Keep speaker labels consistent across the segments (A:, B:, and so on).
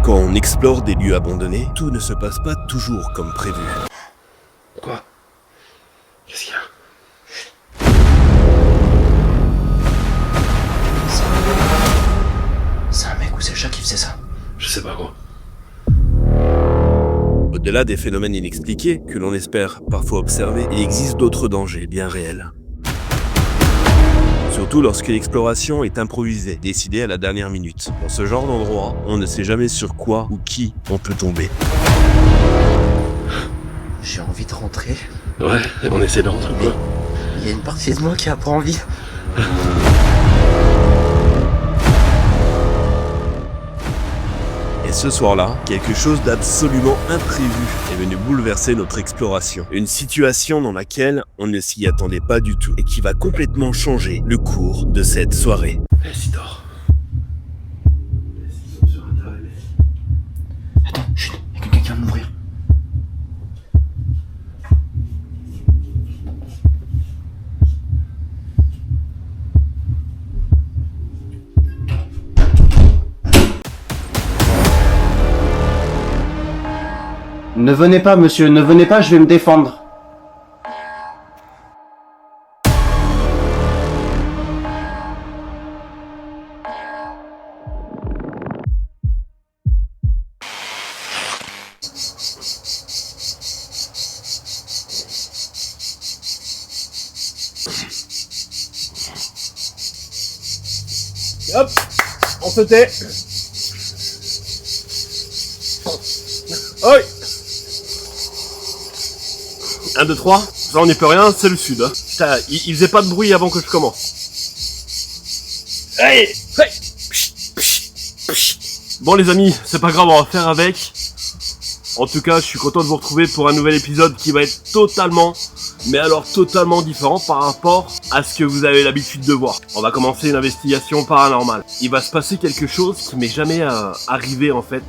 A: Quand on explore des lieux abandonnés, tout ne se passe pas toujours comme prévu.
B: Quoi? Qu'est-ce qu'il y a?
C: C'est un mec ou c'est le chat qui faisait ça?
B: Je sais pas gros.
A: Au-delà des phénomènes inexpliqués que l'on espère parfois observer, il existe d'autres dangers bien réels. Surtout lorsque l'exploration est improvisée, décidée à la dernière minute. Dans ce genre d'endroit, on ne sait jamais sur quoi ou qui on peut tomber.
C: J'ai envie de rentrer.
B: Ouais, on essaie de rentrer quoi.
C: Il y a une partie de moi qui a pas envie.
A: Et ce soir-là, quelque chose d'absolument imprévu est venu bouleverser notre exploration. Une situation dans laquelle on ne s'y attendait pas du tout et qui va complètement changer le cours de cette soirée.
B: Eh, Sidor.
C: Attends, chut, il y a quelqu'un qui vient de m'ouvrir.
D: Ne venez pas, monsieur, ne venez pas, je vais me défendre.
B: Hop, on se tait. Oi. 1, 2, 3. Ça on n'y peut rien, c'est le sud. Hein. Putain, il faisait pas de bruit avant que je commence. Hey, hey. Bon les amis, c'est pas grave, on va faire avec. En tout cas, je suis content de vous retrouver pour un nouvel épisode qui va être totalement, mais alors totalement différent par rapport à ce que vous avez l'habitude de voir. On va commencer une investigation paranormale. Il va se passer quelque chose qui m'est jamais arrivé en fait.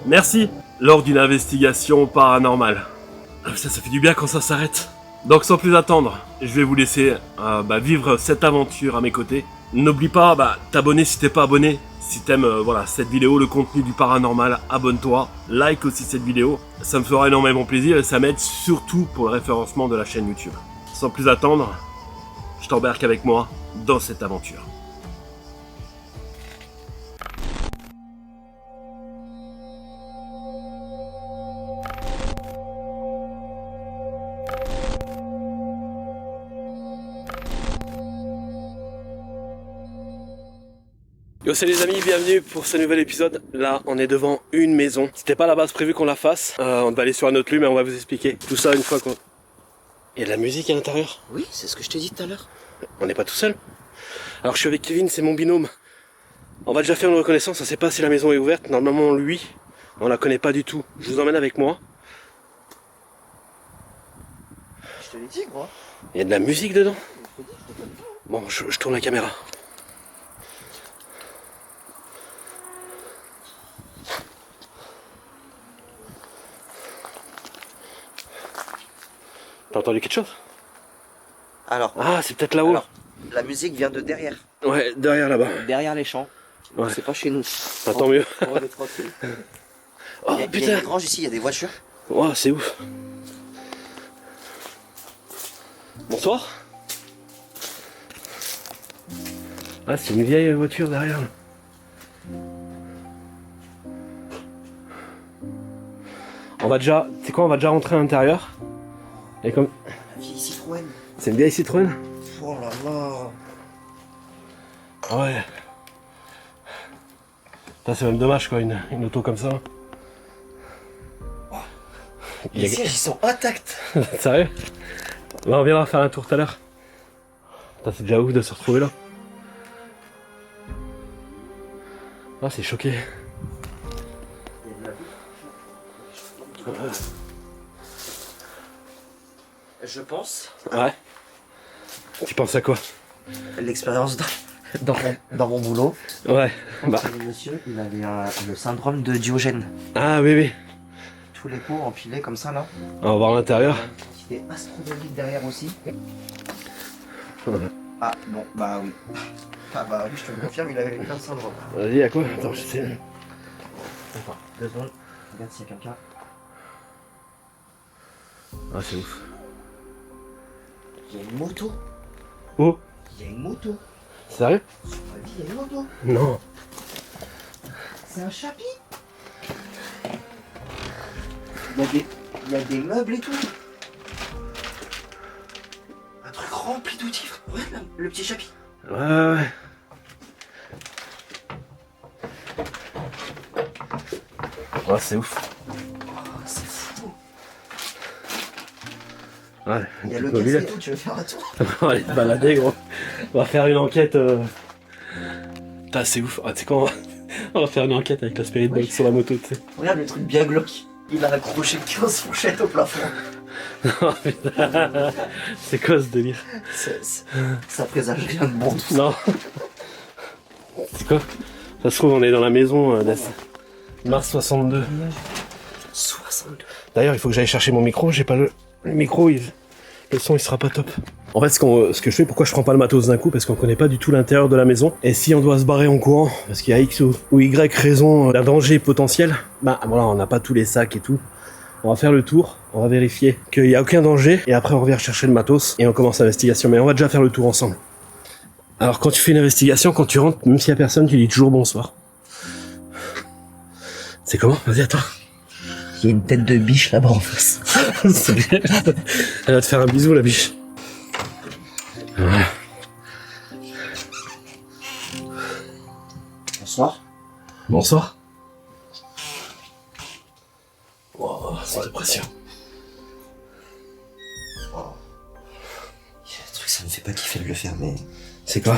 B: Merci. Lors d'une investigation paranormale. Ça fait du bien quand ça s'arrête. Donc sans plus attendre, je vais vous laisser vivre cette aventure à mes côtés. N'oublie pas t'abonner si t'es pas abonné. Si t'aimes cette vidéo, le contenu du paranormal, abonne-toi. Like aussi cette vidéo. Ça me fera énormément plaisir et ça m'aide surtout pour le référencement de la chaîne YouTube. Sans plus attendre, je t'embarque avec moi dans cette aventure. Yo, c'est les amis, bienvenue pour ce nouvel épisode. Là, on est devant une maison. C'était pas à la base prévu qu'on la fasse. On va aller sur un autre lieu, mais on va vous expliquer tout ça une fois qu'on... Il y a de la musique à l'intérieur.
C: Oui, c'est ce que je t'ai dit tout à l'heure.
B: On n'est pas tout seul. Alors, je suis avec Kevin, c'est mon binôme. On va déjà faire une reconnaissance. On sait pas si la maison est ouverte. Normalement, lui, on la connaît pas du tout. Je vous emmène avec moi.
C: Je te l'ai dit, gros.
B: Il y a de la musique dedans. Bon, je tourne la caméra. T'as entendu quelque chose?
C: Alors,
B: Ah, c'est peut-être là-haut.
C: la musique vient de derrière.
B: Ouais, derrière là-bas.
C: Derrière les champs.
B: Ouais.
C: C'est pas chez nous.
B: Ah, tant mieux.
C: On est tranquille.
B: Oh
C: Il y a
B: putain.
C: une grange ici, il y a des voitures.
B: Oh, c'est ouf. Bonsoir. Ah, c'est une vieille voiture derrière. On va déjà, tu sais quoi, on va déjà rentrer à l'intérieur. Et comme...
C: La vieille Citroën.
B: C'est une vieille Citroën.
C: Oh là là.
B: Ouais. Ça, c'est même dommage quoi, une auto comme ça.
C: Les sièges, ils sont intacts.
B: Sérieux? Bah, on viendra faire un tour tout à l'heure. Putain, c'est déjà ouf de se retrouver là. Ah, c'est choqué.
C: Je pense.
B: Ouais. Tu penses à quoi?
C: L'expérience dans mon boulot.
B: Ouais. Bah.
C: Le monsieur, il avait le syndrome de Diogène.
B: Ah oui, oui.
C: Tous les pots empilés comme ça là.
B: On va voir l'intérieur.
C: Une quantité astronomique derrière aussi.
B: Ouais.
C: Ah bon, bah oui. Ah bah oui, je te le confirme, il avait plein de syndrome.
B: Vas-y, à quoi? Attends, je sais.
C: Attends, 2 secondes. Regarde s'il y a quelqu'un.
B: Ah, c'est ouf.
C: Il y a une moto.
B: Oh,
C: Il y a une moto.
B: sérieux?
C: Sur ma vie, il y a une moto.
B: Non.
C: C'est un chapitre. Il y a des meubles et tout. Un truc rempli d'outils. Regarde là, le petit chapitre.
B: Ouais. Ouais, c'est ouf.
C: Oh, c'est fou.
B: Ouais,
C: Il y a
B: une
C: le
B: petite
C: casque et
B: mobilette.
C: tout, tu veux faire un tour?
B: On va aller se balader, gros. On va faire une enquête. Putain, c'est ouf. Ah, tu sais quoi, on va faire une enquête avec la Spirit Box sur la moto, tu sais.
C: Regarde le truc bien glauque. Il a accroché 15 fourchettes au plafond.
B: Non, putain. C'est quoi ce délire?
C: Ça présage rien de bon.
B: Non. C'est quoi? Ça se trouve, on est dans la maison Mars 62.
C: 62.
B: D'ailleurs, il faut que j'aille chercher mon micro. J'ai pas le micro, le son il sera pas top. En fait, ce que je fais, pourquoi je prends pas le matos d'un coup, parce qu'on connaît pas du tout l'intérieur de la maison. Et si on doit se barrer en courant, parce qu'il y a X ou Y raison d'un danger potentiel, bah voilà, on n'a pas tous les sacs et tout. On va faire le tour, on va vérifier qu'il y a aucun danger, et après on revient chercher le matos et on commence l'investigation. Mais on va déjà faire le tour ensemble. Alors quand tu fais une investigation, quand tu rentres, même s'il y a personne, tu dis toujours bonsoir. C'est comment? Vas-y, attends.
C: Il y a une tête de biche là-bas en face.
B: Elle va te faire un bisou, la biche. Voilà.
C: Bonsoir.
B: Bonsoir. Wow, c'est de pression.
C: Il y a un truc, ça me fait pas kiffer de le faire, mais.
B: C'est quoi?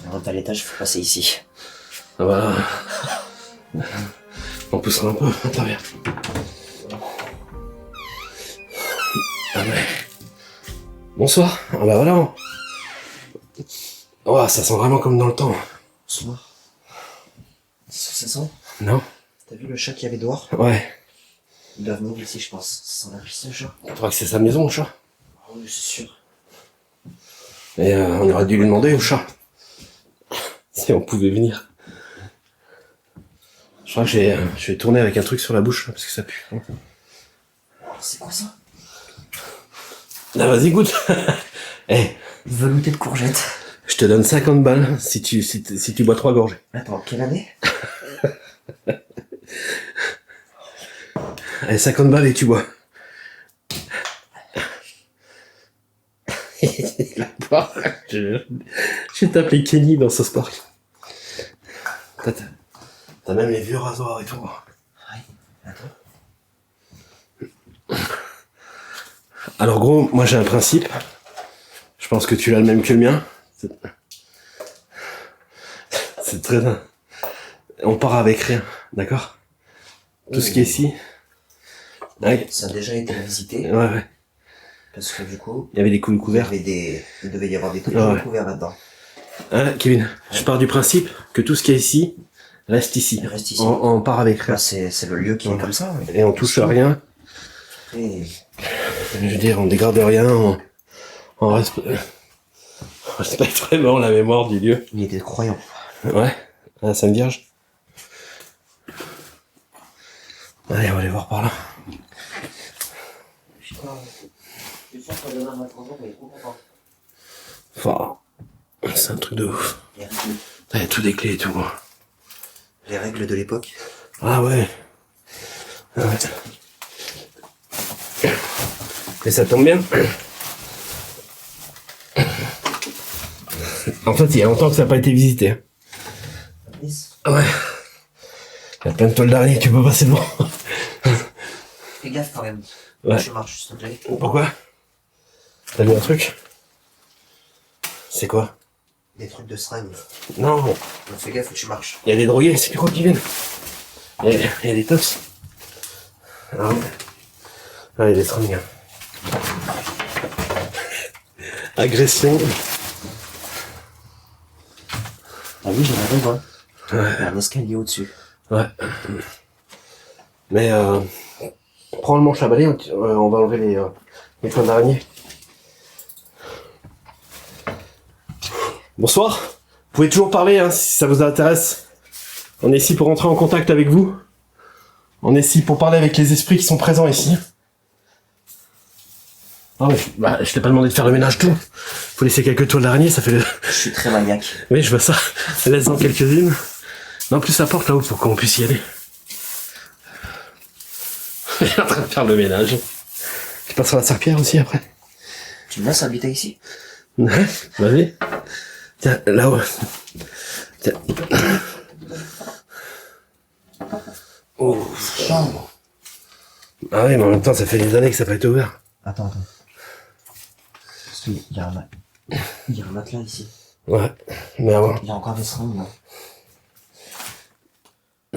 C: On rentre à l'étage, faut passer ici.
B: Ah bah... On poussera un peu, attends, viens. Ah ouais. Bonsoir. Ah bah voilà. Oh, ça sent vraiment comme dans le temps.
C: Bonsoir. Ça sent?
B: Non?
C: T'as vu le chat qu'il y avait dehors?
B: Ouais.
C: Il doit venir ici, je pense. Ça sent la piste, le chat.
B: Tu crois que c'est sa maison, le chat?
C: Oh, oui, c'est sûr.
B: Et on aurait dû lui demander au chat. Si on pouvait venir. Je crois que je vais tourner avec un truc sur la bouche, là, parce que ça pue.
C: C'est quoi ça?
B: Ah, vas-y, goûte. Eh,
C: Velouté de courgettes.
B: je te donne 50 balles si tu bois 3 gorgées.
C: Attends, quelle année?
B: Allez, 50 balles et tu bois. La boire. Je vais t'appeler Kenny dans South Park. T'as même les vieux rasoirs et tout.
C: Ouais. Attends.
B: Alors gros, moi j'ai un principe. Je pense que tu l'as le même que le mien. C'est très... On part avec rien, d'accord? Tout ce qui est ici. Ouais.
C: Ça a déjà été visité.
B: Ouais.
C: Parce que du coup,
B: Il y avait des coups couverts.
C: il devait y avoir des trucs
B: Ouais.
C: couverts là-dedans.
B: Hein, Kevin, je pars du principe que tout ce qui est ici reste ici.
C: Il reste ici.
B: On part avec rien.
C: Là, c'est le lieu qui est comme ça. Ouais.
B: Et on touche à rien.
C: Et
B: Je veux dire, on dégrade rien. On respecte vraiment la mémoire du lieu.
C: il était croyant.
B: Ouais. La Sainte Vierge. Allez, on va aller voir par là. Enfin, c'est un truc de ouf. Il y a tout des clés et tout.
C: Les règles de l'époque.
B: Ah ouais. Et ça tombe bien. En fait, il y a longtemps que ça n'a pas été visité. Hein. Ouais. Il y a plein de toiles d'araignée, tu peux passer devant.
C: Fais gaffe quand même.
B: Ouais.
C: Je marche, s'il te plaît.
B: Pourquoi? T'as vu un truc? C'est quoi?
C: Des trucs de seringue.
B: Non,
C: Donc fais gaffe où tu marches.
B: il y a des drogués, c'est quoi qui viennent? Il y a des tops. Ah ouais. Ah, il y a des seringues. Agression.
C: Ah oui, j'ai raison, hein.
B: Ouais.
C: Il y a un escalier au-dessus.
B: Ouais. Mais prends le manche à balai, on va enlever les points d'araignée. Bonsoir. Vous pouvez toujours parler hein, si ça vous intéresse. On est ici pour entrer en contact avec vous. On est ici pour parler avec les esprits qui sont présents ici. Ah ouais, bah je t'ai pas demandé de faire le ménage tout. Faut laisser quelques toiles d'araignée, ça fait le...
C: Je suis très maniaque.
B: Oui, je vois ça. Laisse-en quelques-unes. Non, plus la porte là-haut pour qu'on puisse y aller. Il est en train de faire le ménage. Tu passeras la serpillère aussi après.
C: Tu me laisses habiter ici?
B: Ouais, vas-y. Tiens, là-haut. Tiens. Oh.
C: Chambre.
B: Ah oui, mais en même temps, ça fait des années que ça n'a pas été ouvert.
C: Attends. Parce qu'il y a un matelas ici.
B: Ouais, mais avant.
C: Il y a encore des seringues là.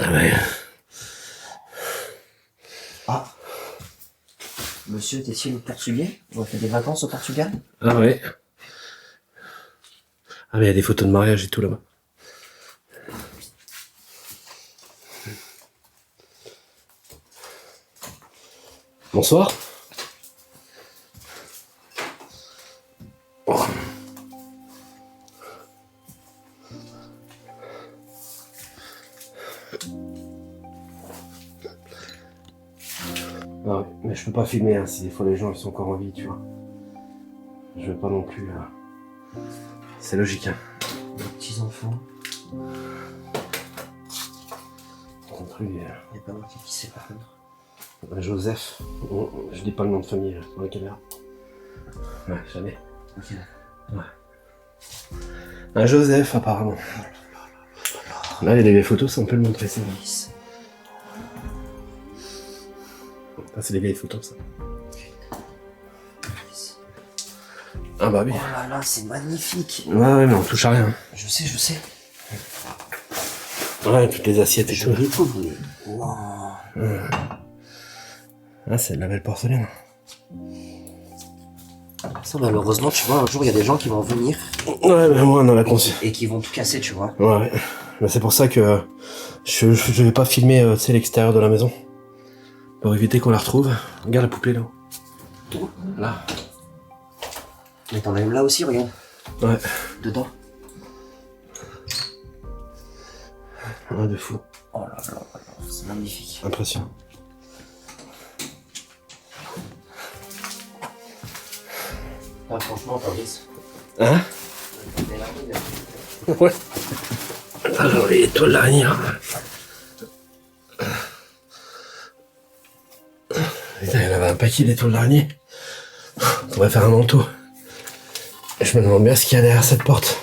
B: Ah ouais.
C: Ah. Monsieur, t'es-tu le portugais? On a fait des vacances au Portugal?
B: Ah ouais. Ah mais il y a des photos de mariage et tout là-bas. Bonsoir. Oh. Ah ouais, mais je peux pas filmer hein, si des fois les gens ils sont encore en vie, tu vois. Je veux pas non plus. C'est logique, hein.
C: Des petits enfants.
B: Ton truc,
C: Il n'y a pas marqué qui c'est par contre.
B: Joseph. Je dis pas le nom de famille dans la caméra. Ouais, jamais.
C: Ok.
B: Ouais. Un Joseph apparemment. Là il y a des photos, ça on peut le montrer, c'est vrai. Ça c'est des vieilles photos ça. Ah bah oui.
C: Oh là là, c'est magnifique.
B: Ouais mais on touche à rien.
C: Je sais.
B: Ouais, toutes les assiettes et
C: Je
B: tout.
C: découvre. Wow.
B: Ah c'est de la belle porcelaine.
C: Ça, malheureusement, tu vois, un jour, il y a des gens qui vont venir
B: Ouais mais moi on a la conscience.
C: et qui vont tout casser, tu vois.
B: Ouais. Mais c'est pour ça que je vais pas filmer tu sais, l'extérieur de la maison. Pour éviter qu'on la retrouve. Regarde la poupée là-haut. Là.
C: Mais t'en as une là aussi, regarde.
B: Ouais.
C: Dedans.
B: Ouais, de fou.
C: Oh là là, c'est magnifique.
B: Impressionnant.
C: Ah, franchement, Fabrice.
B: Hein? Ouais. Alors les toiles d'araignée. Putain, il y en avait un paquet d'étoiles d'araignée. On pourrait faire un manteau. Je me demande bien ce qu'il y a derrière cette porte.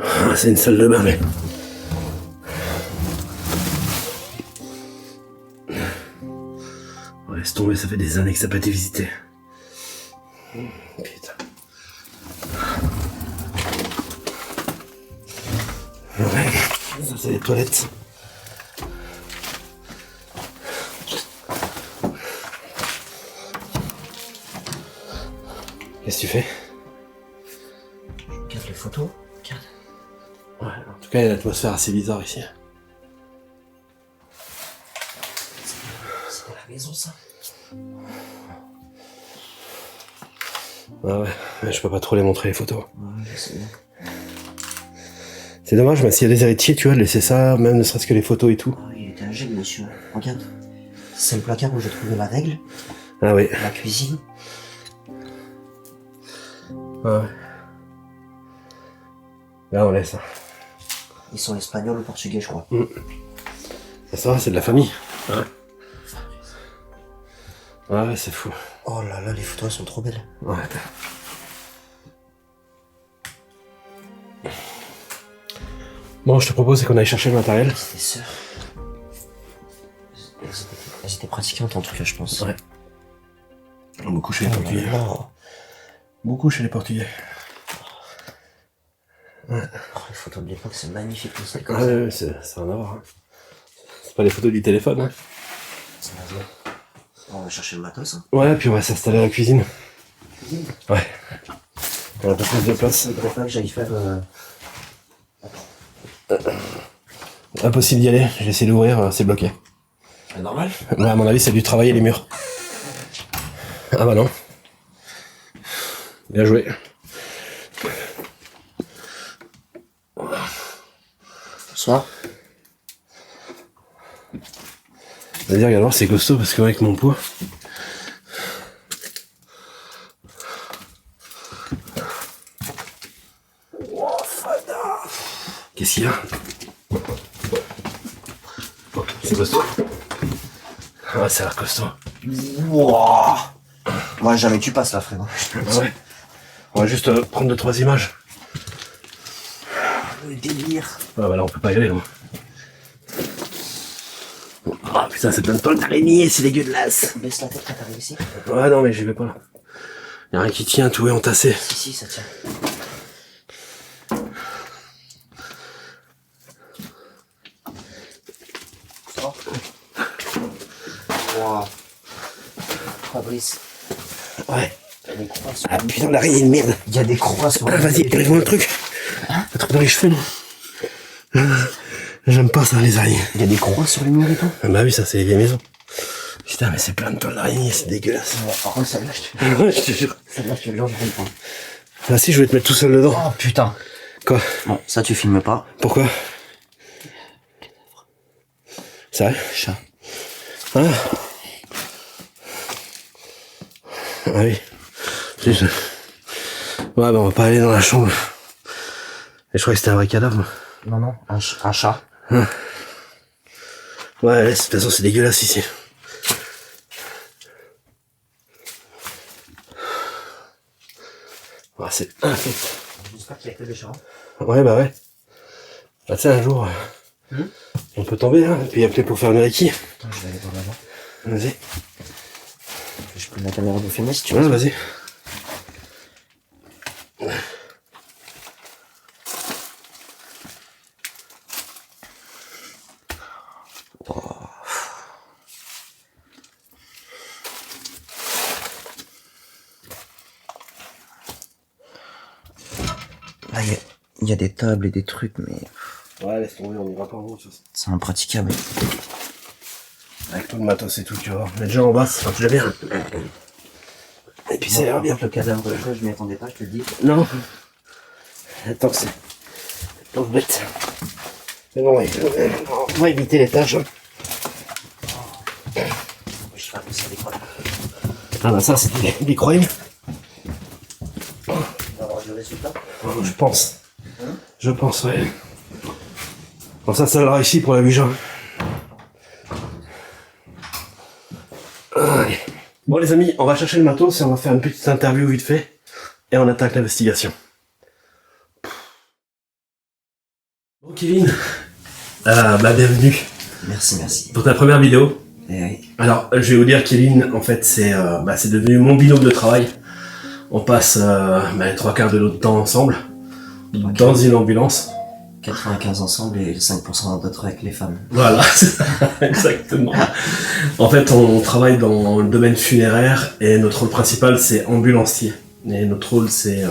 B: Ah, c'est une salle de bain, mais... Oh, laisse tomber, ça fait des années que ça n'a pas été visité. Putain. Ouais, ça c'est les toilettes. Qu'est-ce que tu fais?
C: Je regarde les photos. Regarde.
B: Ouais, en tout cas, il y a une atmosphère assez bizarre ici.
C: C'était la maison, ça.
B: Ah ouais, mais je peux pas trop les montrer les photos.
C: Ouais, je sais bien.
B: C'est dommage, mais s'il y a des héritiers, tu vois, de laisser ça, même ne serait-ce que les photos et tout.
C: Oh, il était un génie, monsieur. Regarde. C'est le placard où j'ai trouvé la règle,
B: Ah oui.
C: la cuisine.
B: Ah ouais. Là, on laisse.
C: Ils sont espagnols ou portugais, je crois.
B: Ça va, c'est de la famille. Ouais. Ouais, c'est fou.
C: Oh là là, les photos elles sont trop belles.
B: Ouais. Bon, je te propose qu'on aille chercher le matériel.
C: C'était sœurs. Elles étaient pratiquantes en tout cas, je pense.
B: Ouais. Beaucoup chez les
C: Oh
B: Portugais.
C: là là.
B: Beaucoup chez les Portugais.
C: Oh, les photos de l'époque, c'est magnifique. C'est comme
B: Ah
C: ça.
B: ouais, ça rien à voir. Hein. C'est pas les photos du téléphone. Hein.
C: C'est naze. On va chercher le matos. Hein.
B: Ouais, puis on va s'installer à la cuisine.
C: Cuisine.
B: Ouais. On a un peu plus de place.
C: Il faudrait pas que j'aille faire.
B: Impossible d'y aller. J'ai essayé d'ouvrir, c'est bloqué.
C: C'est normal.
B: Ouais, à mon avis, ça a dû travailler les murs. Ah bah non. Bien joué.
C: Bonsoir.
B: C'est-à-dire, alors, c'est costaud parce qu'avec mon poids. Oh, fada. Qu'est-ce qu'il y a? C'est costaud. Ah, ça a l'air costaud.
C: Wouah. Ouais, jamais tu passes là, frère.
B: Ouais. On va juste prendre 2-3 images.
C: Le délire.
B: Ah bah là on peut pas y aller là. Oh putain c'est plein de toiles d'araignée, c'est dégueulasse.
C: Baisse la tête quand t'arrives ici.
B: Ouais non mais j'y vais pas là. Y'a rien qui tient, tout est entassé.
C: Si, ça tient. Oh. Wow. Fabrice.
B: Ouais.
C: Il y a des croix sur...
B: Ah putain d'araignée de merde.
C: Il y a des croix sur...
B: Ah, vas-y, dérive-moi le truc.
C: Hein?
B: Un truc dans les cheveux non. J'aime pas ça les araignées.
C: Il y a des croix sur les murs et tout.
B: Ah bah oui ça c'est les vieilles maisons. Putain mais c'est plein de toiles d'araignée, c'est dégueulasse.
C: Ouais, par contre, celle-là, je te...
B: Ouais je te jure.
C: Celle-là, je te jure, je comprends.
B: Ah si je vais te mettre tout seul dedans.
C: Oh putain.
B: Quoi?
C: Bon, ça tu filmes pas.
B: Pourquoi? Sérieux?
C: Chat.
B: Ah. Ah oui. Juste. Ouais, bah on va pas aller dans la chambre. Et je crois que c'était un vrai cadavre.
C: Non, non, un chat.
B: Ouais, de toute façon c'est dégueulasse ici. Ouais, c'est infect.
C: J'espère qu'il y a que des chats.
B: Ouais, bah ouais. Bah tu sais, un jour, on peut tomber, hein, et puis appeler pour faire une reiki.
C: Attends, je vais aller voir là-bas.
B: Vas-y.
C: Je prends la caméra pour filmer si tu
B: Ouais,
C: veux.
B: vas-y.
C: Là, il y a des tables et des trucs, mais
B: Ouais, laisse tomber, on ira pas en haut, de toute façon.
C: c'est impraticable.
B: Avec tout le matos et tout, tu vois. Mais déjà en bas, ça sera déjà bien. Et puis ça ira bien.
C: Le cadavre de chat, je m'y attendais pas, je te le dis.
B: Non. Attends que c'est... Attends, bête. Mais bon, on va éviter les tâches. Hein.
C: Je sais pas si c'est des croix.
B: Ah bah ça, c'est des croyants.
C: On va avoir du résultat.
B: Je pense. Je pense, ouais. Bon, ça sera ici pour la Ouija. Allez. Bon les amis, on va chercher le matos et on va faire une petite interview vite fait. Et on attaque l'investigation. Bon Kevin, bah bienvenue
C: Merci, merci.
B: pour ta première vidéo.
C: Et oui.
B: Alors, je vais vous dire, Kevin, en fait, c'est devenu mon binôme de travail. On passe les 3/4 de notre temps ensemble, dans une ambulance.
C: 95 ensemble et 5% d'autres avec les femmes.
B: Voilà, c'est ça, exactement. En fait, on travaille dans le domaine funéraire et notre rôle principal, c'est ambulancier. Et notre rôle, c'est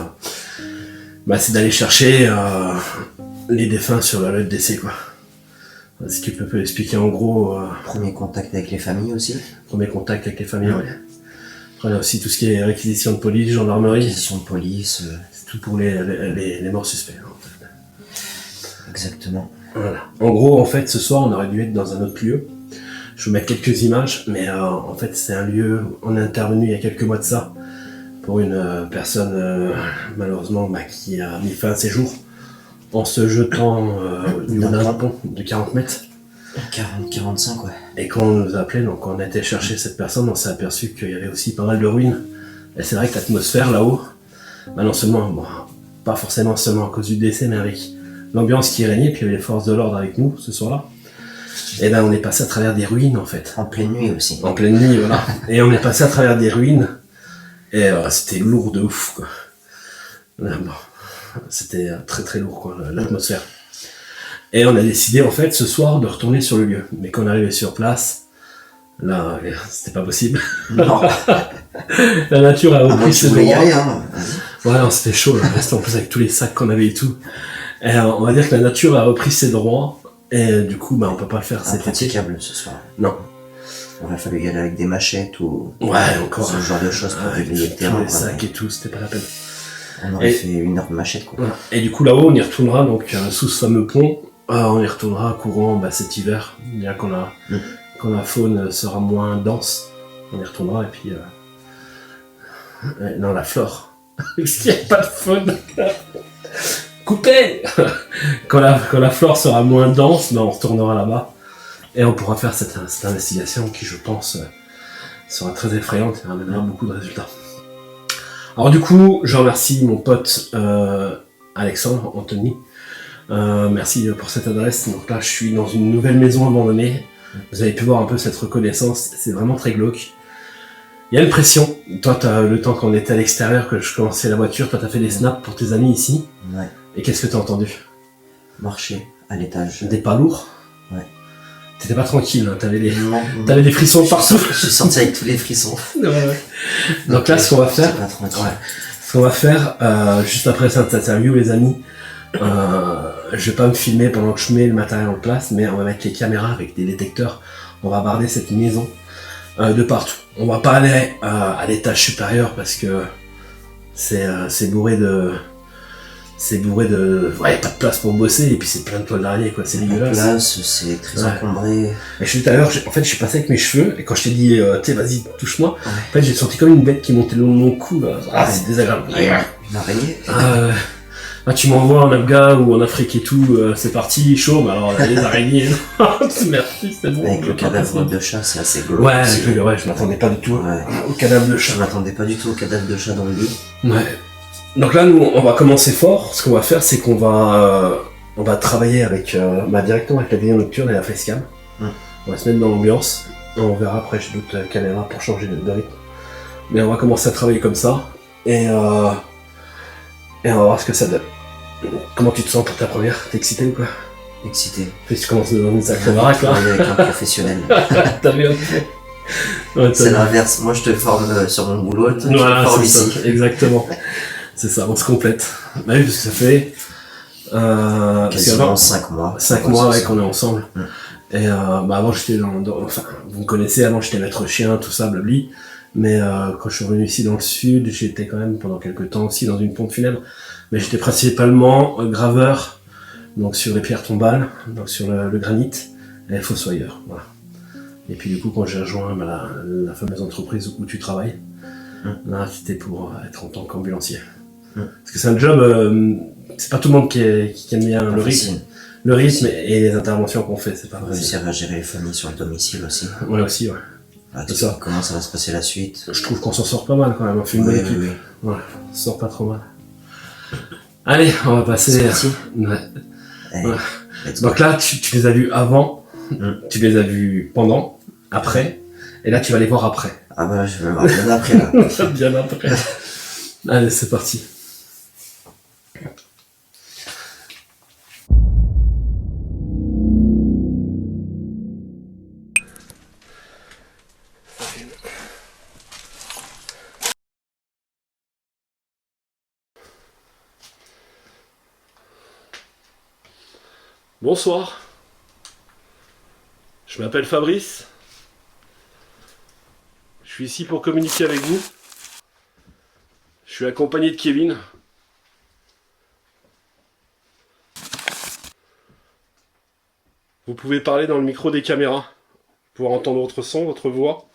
B: d'aller chercher les défunts sur la lieu de décès, quoi. Ce qui peut expliquer en gros...
C: Premier contact avec les familles aussi.
B: Premier contact avec les familles, ouais. Après, on a aussi tout ce qui est réquisition de police, gendarmerie.
C: Question de police.
B: C'est tout pour les morts suspects. En fait.
C: Exactement.
B: Voilà. En gros, en fait, ce soir, on aurait dû être dans un autre lieu. Je vais vous mettre quelques images, mais en fait, c'est un lieu, on est intervenu il y a quelques mois de ça, pour une personne, malheureusement, qui a mis fin à ses jours, en se jetant du haut d'un pont de 40 mètres.
C: 40-45, ouais.
B: Et quand on nous a appelé, donc on a été chercher cette personne, on s'est aperçu qu'il y avait aussi pas mal de ruines. Et c'est vrai que l'atmosphère là-haut, non seulement, pas forcément seulement à cause du décès, mais avec l'ambiance qui régnait, puis il y avait les forces de l'ordre avec nous ce soir-là. Et on est passé à travers des ruines en fait.
C: En pleine nuit aussi.
B: En pleine nuit, voilà. Et on est passé à travers des ruines, et c'était lourd de ouf, quoi. C'était très très lourd, quoi, l'atmosphère. Et on a décidé en fait ce soir de retourner sur le lieu. Mais quand on est arrivé sur place, là, c'était pas possible.
C: Non.
B: La nature a repris
C: Tu
B: ses
C: voulais y
B: droits.
C: aller, hein.
B: Ouais, non, c'était chaud, là. C'était en plus avec tous les sacs qu'on avait et tout. Et on va dire que la nature a repris ses droits. Et du coup, on peut pas le faire cet été.
C: Impraticable ce soir.
B: Non.
C: Il aurait fallu y aller avec des machettes ou
B: Ouais, encore.
C: ce genre de choses pour
B: Avec
C: déblayer le terrain.
B: tous les
C: quoi.
B: sacs et tout, c'était pas la peine.
C: On aurait
B: Et-
C: fait 1 heure de machette, quoi.
B: Voilà. Et du coup, là-haut, on y retournera donc sous ce fameux pont
E: On y retournera courant cet hiver, bien quand la faune sera moins dense, on y retournera et puis non, la flore. S'il n'y a pas de faune, coupez. Quand la flore sera moins dense, on retournera là-bas et on pourra faire cette investigation qui, je pense, sera très effrayante et ramènera beaucoup de résultats. Alors du coup, je remercie mon pote Alexandre, Anthony. Merci pour cette adresse. Donc là, je suis dans une nouvelle maison abandonnée. Vous avez pu voir un peu cette reconnaissance. C'est vraiment très glauque. Il y a une pression. Toi, le temps qu'on était à l'extérieur, que je commençais la voiture, toi, t'as fait des snaps pour tes amis ici.
C: Ouais.
E: Et qu'est-ce que t'as entendu?
C: Marcher à l'étage.
E: Des pas lourds?
C: Ouais.
E: T'étais pas tranquille, hein. T'avais
C: Non.
E: des frissons partout.
C: Je suis sorti avec tous les frissons.
E: Ouais. Donc là, ce qu'on va faire...
C: Pas tranquille.
E: Ouais. Ce qu'on va faire, juste après cette interview, les amis, je vais pas me filmer pendant que je mets le matériel en place, mais on va mettre les caméras avec des détecteurs. On va barder cette maison de partout. On va pas aller à l'étage supérieur parce que c'est bourré de... Ouais, y a pas de place pour bosser et puis c'est plein de toiles d'araignée, quoi. C'est dégueulasse.
C: La place, c'est très encombré.
E: Et je suis tout à l'heure, en fait, je suis passé avec mes cheveux et quand je t'ai dit, vas-y, touche-moi, en fait, j'ai senti comme une bête qui montait le long de mon cou, là. C'est désagréable.
C: Une araignée.
E: Tu m'envoies en Afghan ou en Afrique et tout, c'est parti, chaud, mais alors les araignées, merci, c'est bon.
C: Avec le cadavre de chat, c'est assez glauque.
E: Ouais, je m'attendais pas du tout au cadavre de chat.
C: Je m'attendais pas du tout au cadavre de chat dans le lit.
E: Ouais. Donc là, nous, on va commencer fort. Ce qu'on va faire, c'est qu'on va travailler directement avec la vidéo nocturne et la facecam. On va se mettre dans l'ambiance. On verra après, j'ai d'autres caméras pour changer de rythme. Mais on va commencer à travailler comme ça. Et on va voir ce que ça donne. Comment tu te sens pour ta première? T'es excité ou quoi?
C: Excité.
E: Tu commences dans une sacrée baraque là.
C: Avec un professionnel.
E: T'as vu un peu? Ouais,
C: c'est l'inverse. Moi, je te forme sur mon boulot, toi,
E: voilà,
C: tu te formes ici.
E: Ça, exactement. C'est ça, on se complète. Bah oui, parce que ça fait...
C: quasiment 5 mois.
E: 5 mois qu'on est ensemble. Et avant, j'étais enfin, vous me connaissez, avant, j'étais maître chien, tout ça, blabli. Mais quand je suis revenu ici dans le sud, j'étais quand même pendant quelques temps aussi dans une pompe funèbre. Mais j'étais principalement graveur, donc sur les pierres tombales, donc sur le granit, et fossoyeur. Voilà. Et puis du coup, quand j'ai rejoint la fameuse entreprise où tu travailles, là, c'était pour être en tant qu'ambulancier. Parce que c'est un job, c'est pas tout le monde qui aime bien le rythme et les interventions qu'on fait, c'est pas facile.
C: Réussir à gérer les familles sur le domicile aussi.
E: Ouais, aussi, ouais.
C: Ah, tu sais comment ça va se passer la suite?
E: Je trouve qu'on s'en sort pas mal quand même, on fait une bonne équipe. Ouais, on s'en sort pas trop mal. Allez, on va passer. Donc là, tu les as vus avant, tu les as vus pendant, après, et là tu vas les voir après.
C: Ah bah je vais voir bien après là.
E: Bien après. Allez, c'est parti. Bonsoir. Je m'appelle Fabrice. Je suis ici pour communiquer avec vous. Je suis accompagné de Kevin. Vous pouvez parler dans le micro des caméras, pour entendre votre son, votre voix.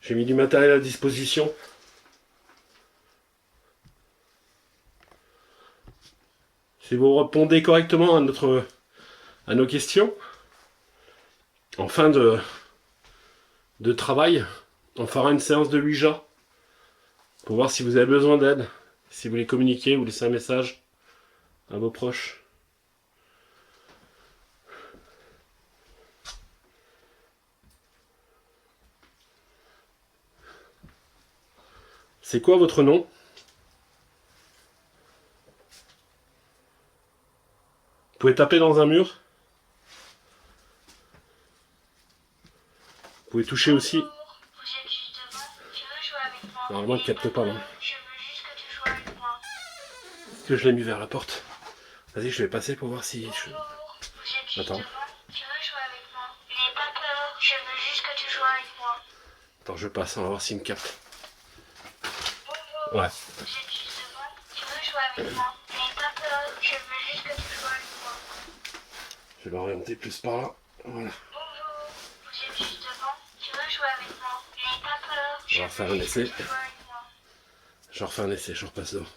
E: J'ai mis du matériel à disposition. Si vous répondez correctement à nos questions, en fin de travail, on fera une séance de Ouija pour voir si vous avez besoin d'aide, si vous voulez communiquer ou laisser un message à vos proches. C'est quoi votre nom ? Vous pouvez taper dans un mur. Vous pouvez toucher aussi. Normalement, il ne capte pas, non. Est-ce que je l'ai mis vers la porte? Vas-y, je vais passer pour voir si... Attends. Attends, je passe, on va voir s'il me capte. Ouais.
F: Je veux juste que tu sois avec moi.
E: Je vais l'orienter plus par là. Voilà.
F: Bonjour, vous êtes juste devant. Tu veux jouer avec moi? N'aie pas peur.
E: On va refaire un essai.
F: Tu veux jouer avec moi.
E: Je refais un essai, je repasse dehors.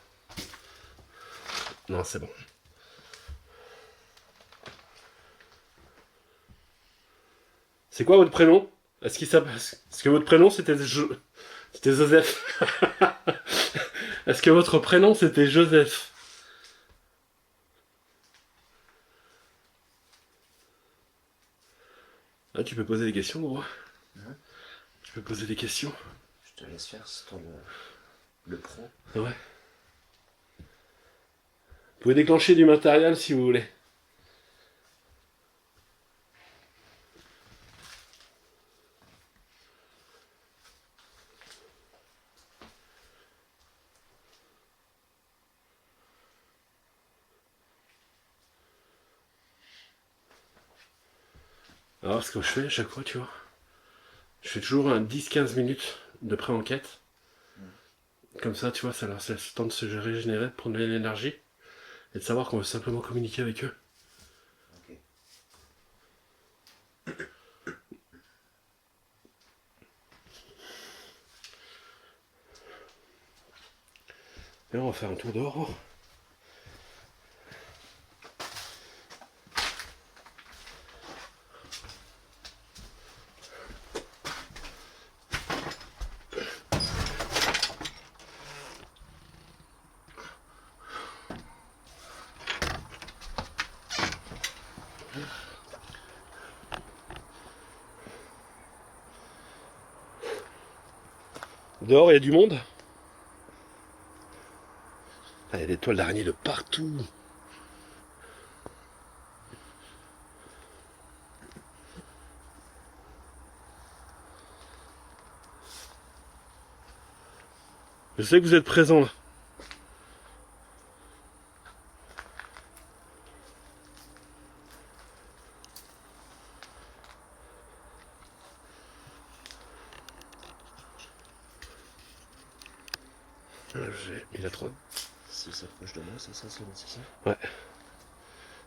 E: Non, c'est bon. C'est quoi votre prénom? Est-ce que votre prénom c'était Joseph? Est-ce que votre prénom c'était Joseph? Ah, tu peux poser des questions, gros. Tu peux poser des questions.
C: Je te laisse faire, c'est toi le pro.
E: Ouais. Vous pouvez déclencher du matériel si vous voulez. Alors, ce que je fais à chaque fois, tu vois, je fais toujours un 10-15 minutes de pré-enquête. Comme ça, tu vois, ça leur laisse le temps de se régénérer, de prendre de l'énergie et de savoir qu'on veut simplement communiquer avec eux.
C: Ok.
E: Et là, on va faire un tour dehors. Dehors, il y a du monde. Ah, il y a des toiles d'araignée de partout. Je sais que vous êtes présents là. Il a trop.
C: Si ça s'approche de moi, c'est ça, c'est nécessaire.
E: Ouais.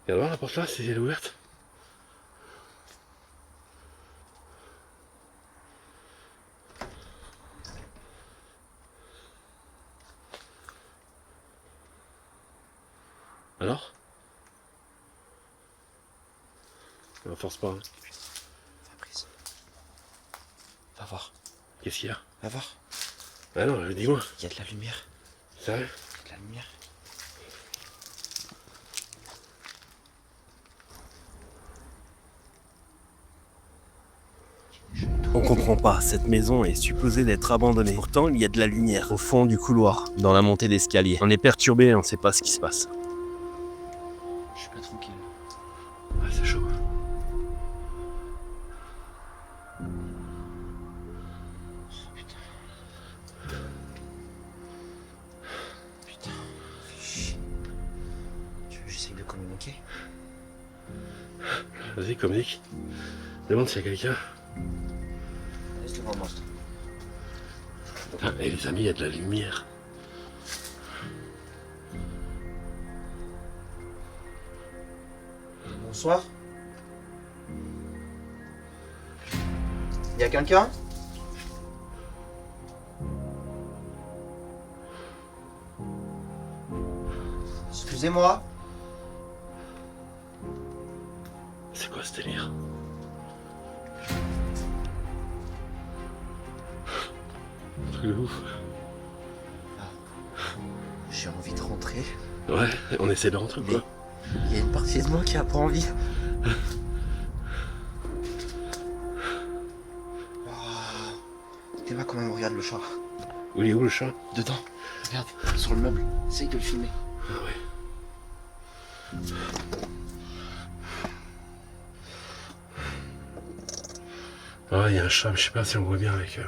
E: Regarde voir la porte là, c'est elle est ouverte. Alors? On force pas. Hein.
C: Fabrice. Va voir.
E: Qu'est-ce qu'il y a?
C: Va voir.
E: Ah non, dis-moi.
C: Il y a de la lumière.
E: Sérieux?
C: De la lumière.
A: On comprend pas, cette maison est supposée d'être abandonnée. Pourtant, il y a de la lumière au fond du couloir, dans la montée d'escalier. On est perturbé, on sait pas ce qui se passe.
C: Je suis pas tranquille.
E: Ouais, c'est chaud.
C: Putain. Chut. Tu veux que j'essaye de communiquer?
E: Vas-y, communique. Demande s'il y a quelqu'un.
C: Reste devant moi.
E: Putain, et les amis, il y a de la lumière.
G: Bonsoir. Y a quelqu'un? Excusez-moi.
E: C'est quoi ce délire? Un truc de ouf.
C: J'ai envie de rentrer.
E: Ouais, on essaie de rentrer quoi.
C: Il y a une partie de moi qui a pas envie. T'es là quand même, regarde le chat.
E: Où il est où le chat?
C: Dedans. Regarde, sur le meuble. Essaye de le filmer.
E: Ah ouais. Ouais, il y a un chat, mais je sais pas si on voit bien avec eux.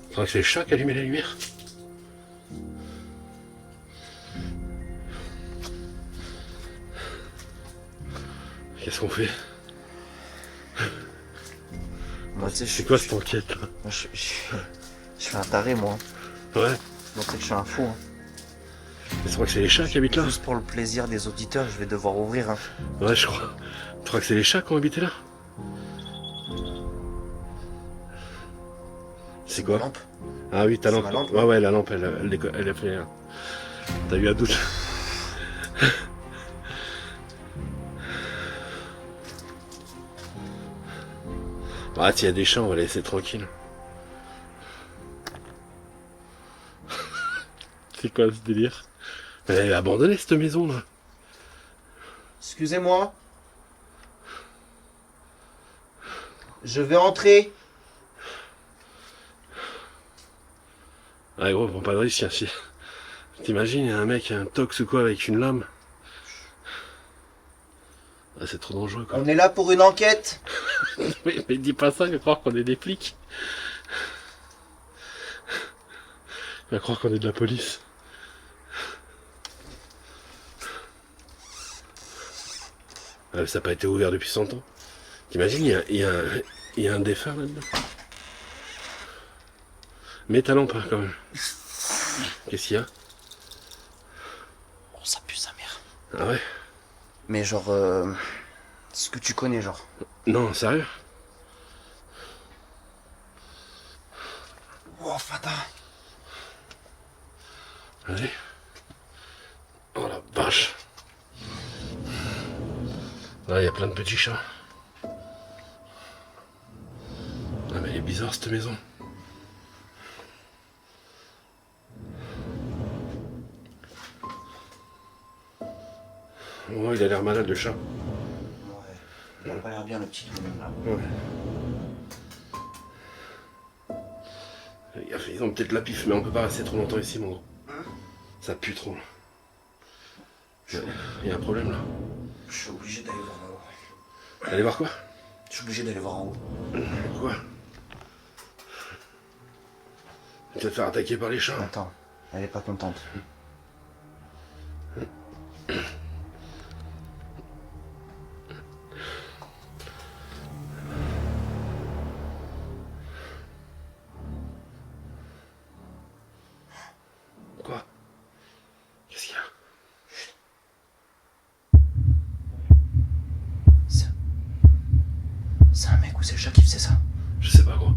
E: Faudrait que c'est le chat qui allume la lumière. Qu'est-ce qu'on fait?
C: Moi, tu sais,
E: C'est quoi cette enquête là?
C: je suis un taré, moi.
E: Ouais.
C: Moi, tu sais que je suis un fou. Hein.
E: Mais c'est vrai que c'est les chats qui habitent là.
G: Juste pour le plaisir des auditeurs, je vais devoir ouvrir. Hein.
E: Ouais, je crois. Tu crois que c'est les chats qui ont habité là? C'est
G: Ma
E: quoi?
G: lampe.
E: Ah oui, ta
G: C'est
E: lampe.
G: ma lampe.
E: Ouais, ouais, la lampe, elle a fait. T'as eu un doute. Ah, s'il y a des chats, on va les laisser tranquilles. C'est quoi ce délire? Elle est abandonnée cette maison là.
G: Excusez-moi. Je vais entrer.
E: Ah gros, prends pas de risque, hein, si. T'imagines, il y a un mec, un tox ou quoi avec une lame. Ah, c'est trop dangereux quoi.
G: On est là pour une enquête.
E: Mais dis pas ça, il va croire qu'on est des flics. Il va croire qu'on est de la police. Ah, ça n'a pas été ouvert depuis 100 ans. T'imagines, il y a un défunt là-dedans. Mets ta lampe hein, quand même. Qu'est-ce qu'il y a?
G: Oh, ça pue sa mère.
E: Ah ouais?
G: Mais genre, ce que tu connais, genre.
E: Non, sérieux?
G: Oh, Fata.
E: Allez. Oh la vache. Là, il y a plein de petits chats. Ah, mais elle est bizarre cette maison. Oh, il a l'air malade le chat.
G: Ouais. Il a pas l'air bien, le petit bonhomme là.
E: Ouais. Ils ont peut-être la pif, mais on peut pas rester trop longtemps ici, mon gros. Ça pue trop. Il y a un problème là.
G: Je suis obligé d'aller voir en haut.
E: Allez voir quoi?
G: Je suis obligé d'aller voir en haut.
E: Pourquoi? Tu vas te faire attaquer par les chats.
G: Attends, elle est pas contente.
E: Quoi? Qu'est-ce qu'il y a?
G: C'est un mec ou c'est le chat qui faisait ça?
E: Je sais pas quoi.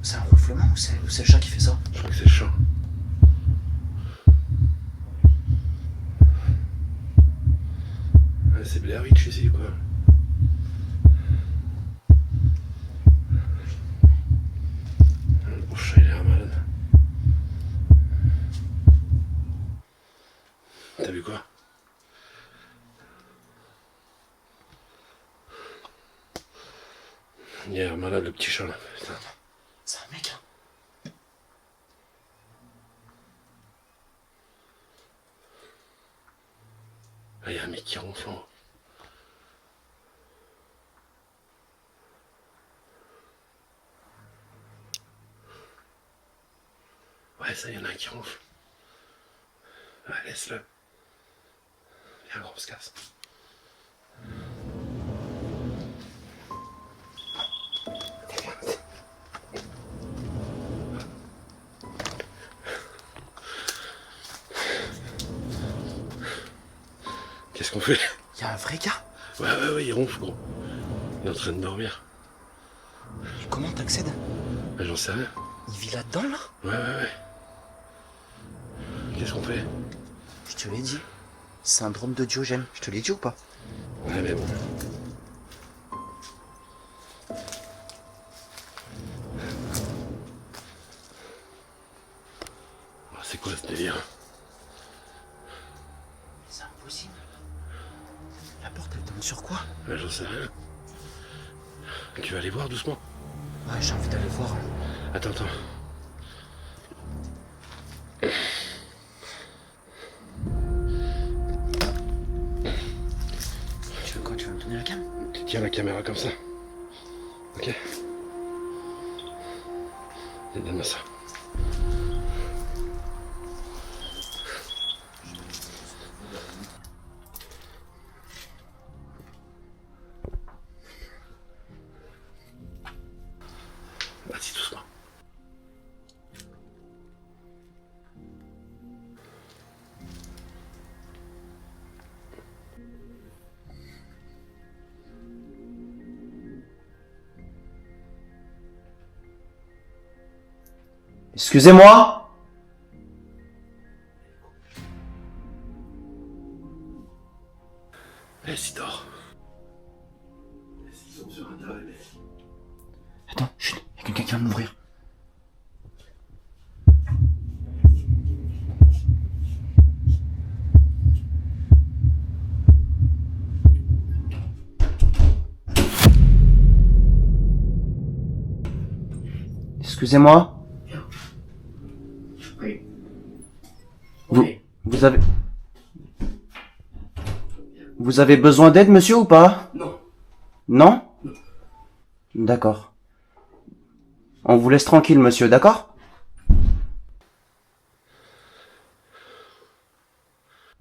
G: C'est un ronflement ou c'est le chat qui fait ça?
E: Je crois que c'est le chat. Ouais, c'est Blair Witch ici quoi. Le pauvre chat il a l'air malade. T'as vu quoi? Il a l'air malade le petit chat là. Putain.
G: C'est un mec, hein.
E: Ah, il y a un mec qui ronfle en haut. Ouais, ça, il y en a un qui ronfle. Ouais, laisse-le. Viens, gros, on se casse. Qu'est-ce qu'on fait?
G: Y'a un vrai gars?
E: Ouais, il ronfle, gros. Il est en train de dormir.
G: Et comment t'accèdes?
E: Bah, j'en sais rien.
G: Il vit là-dedans, là?
E: Ouais. Qu'est-ce qu'on fait?
G: Je te l'ai dit. Syndrome de Diogène. Je te l'ai dit ou pas?
E: Ouais, mais bon. Ah, c'est quoi ce délire?
G: C'est impossible. La porte, elle donne sur quoi?
E: Bah, j'en sais rien. Tu vas aller voir doucement?
G: Ouais, j'ai envie d'aller voir.
E: Attends.
G: Tu veux quoi? Tu veux me donner la cam?
E: Tu tiens la caméra comme ça. Ok? Et donne-moi ça. Vas-y, doucement.
D: Excusez-moi.
E: Eh, Sidor. Ils sont sur Internet.
C: Attends, chut, y a quelqu'un qui vient de m'ouvrir.
D: Excusez-moi.
C: Oui.
D: Vous avez... Vous avez besoin d'aide, monsieur, ou pas?
E: Non.
D: Non? D'accord. On vous laisse tranquille, monsieur, d'accord?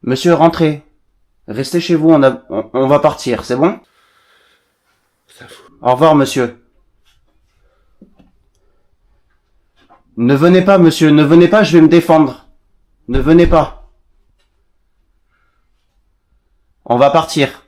D: Monsieur, rentrez. Restez chez vous, on va partir, c'est bon?
E: Ça fout.
D: Au revoir, monsieur. Ne venez pas, monsieur, ne venez pas, je vais me défendre. Ne venez pas. On va partir.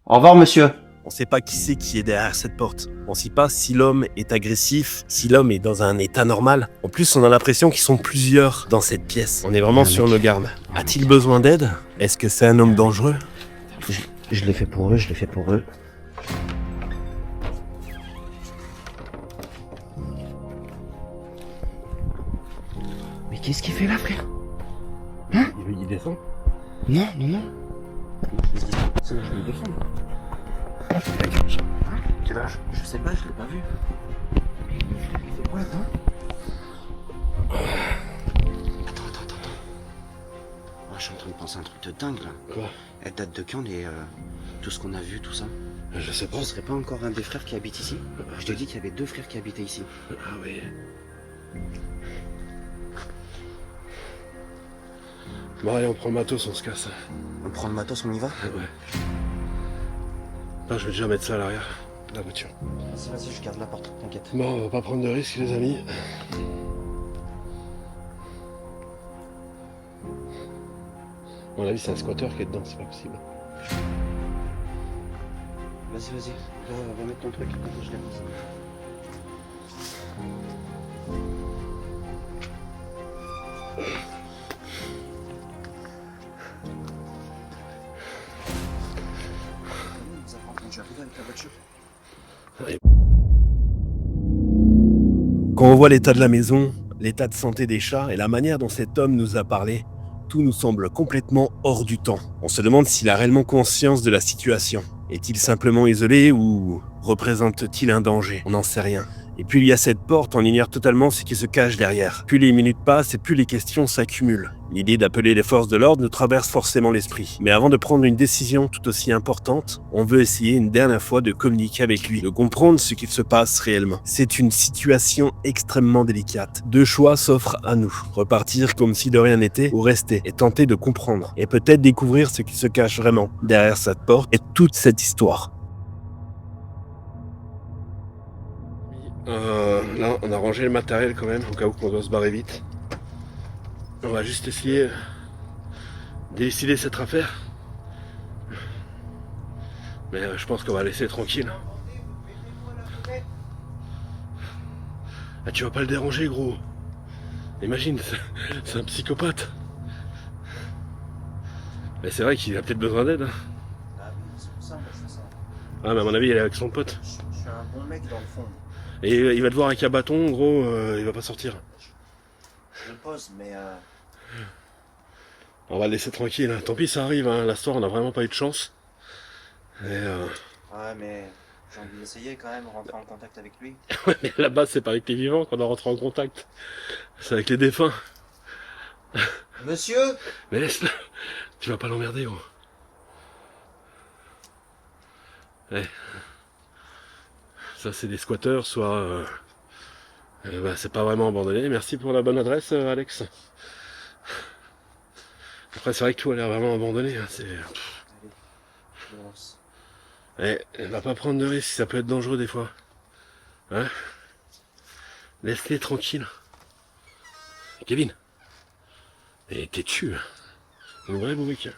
D: Au revoir, monsieur.
A: On sait pas qui c'est qui est derrière cette porte. On sait pas si l'homme est agressif, si l'homme est dans un état normal. En plus, on a l'impression qu'ils sont plusieurs dans cette pièce. On est vraiment sur nos gardes. A-t-il besoin d'aide? Est-ce que c'est un homme dangereux?
C: Je l'ai fait pour eux, je l'ai fait pour eux. Mais qu'est-ce qu'il fait là, frère?
E: Il descend.
C: Non, non, non. C'est là, je vais le défendre.
E: Quel âge?
C: Je sais pas, je l'ai pas vu. Il fait quoi là?
G: Attends. Oh, je suis en train de penser à un truc de dingue là.
E: Quoi?
G: Elle date de quand tout ce qu'on a vu, tout ça?
E: Je sais pas.
G: Ce serait pas encore un des frères qui habite ici? Je te dis qu'il y avait 2 frères qui habitaient ici.
E: Ah oui. Bon allez, on prend le matos, on se casse.
G: On prend le matos, on y va?
E: Ouais. Non, je vais déjà mettre ça à l'arrière de la voiture.
G: Vas-y, je garde la porte, t'inquiète.
E: Bon, on va pas prendre de risques, les amis. À mon avis, c'est un squatter qui est dedans, c'est pas possible.
G: Vas-y, va mettre ton truc. Je l'ai mis.
A: Quand on voit l'état de la maison, l'état de santé des chats et la manière dont cet homme nous a parlé, tout nous semble complètement hors du temps. On se demande s'il a réellement conscience de la situation. Est-il simplement isolé ou représente-t-il un danger? On n'en sait rien. Et puis il y a cette porte, on ignore totalement ce qui se cache derrière. Plus les minutes passent et plus les questions s'accumulent. L'idée d'appeler les forces de l'ordre nous traverse forcément l'esprit. Mais avant de prendre une décision tout aussi importante, on veut essayer une dernière fois de communiquer avec lui, de comprendre ce qu'il se passe réellement. C'est une situation extrêmement délicate. 2 choix s'offrent à nous. Repartir comme si de rien n'était ou rester et tenter de comprendre. Et peut-être découvrir ce qui se cache vraiment derrière cette porte et toute cette histoire.
E: Là, on a rangé le matériel quand même, au cas où on doit se barrer vite. On va juste essayer d'élucider cette affaire. Mais je pense qu'on va laisser tranquille. Ah, tu vas pas le déranger, gros. Imagine, c'est un psychopathe. Mais c'est vrai qu'il a peut-être besoin d'aide.
C: Ah oui, c'est pour ça, moi je fais ça.
E: Ah, mais à mon avis, il est avec son pote.
C: Je suis un bon mec dans le fond.
E: Et il va te voir avec un bâton, gros, il va pas sortir.
C: Je le pose, mais
E: On va le laisser tranquille. Tant pis, ça arrive, hein. La soirée, on n'a vraiment pas eu de chance. Et
C: ouais, mais j'ai envie d'essayer quand même, rentrer en contact avec lui.
E: ouais, mais là-bas, c'est pas avec les vivants qu'on doit rentrer en contact. C'est avec les défunts.
C: Monsieur?
E: Mais laisse-le. Tu vas pas l'emmerder, gros. Ouais. Ça, c'est des squatteurs, soit... c'est pas vraiment abandonné. Merci pour la bonne adresse, Alex. Après, c'est vrai que tout a l'air vraiment abandonné. Hein. C'est...
C: Allez, je lance.
E: Va pas prendre de risques, ça peut être dangereux des fois. Hein? Laisse-les tranquilles. Kevin. Et t'es têtu. Un vrai bourrique.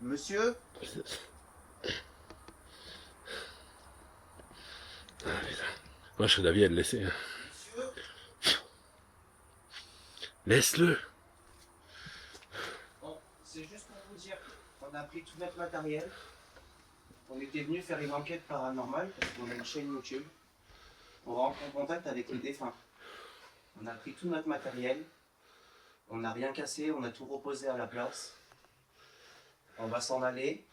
C: Monsieur?
E: Moi, je serais d'avis à le laisser. Hein. Laisse-le.
D: Bon, c'est juste pour vous dire qu'on a pris tout notre matériel. On était venu faire une enquête paranormale parce qu'on a une chaîne YouTube. On rentre en contact avec les défunts. On a pris tout notre matériel. On n'a rien cassé, on a tout reposé à la place. On va s'en aller.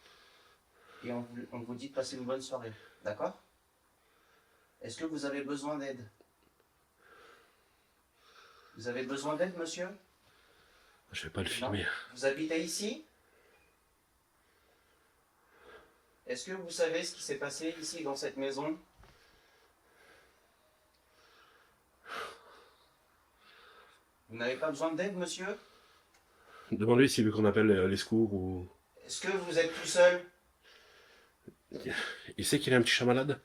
D: Et on vous dit de passer une bonne soirée. D'accord? Est-ce que vous avez besoin d'aide? Vous avez besoin d'aide, monsieur?
E: Je vais pas le
D: Non.
E: filmer.
D: Vous habitez ici? Est-ce que vous savez ce qui s'est passé ici dans cette maison? Vous n'avez pas besoin d'aide, monsieur?
E: Demande-lui s'il veut qu'on appelle les secours ou...
D: Est-ce que vous êtes tout seul?
E: Il sait qu'il a un petit chat malade?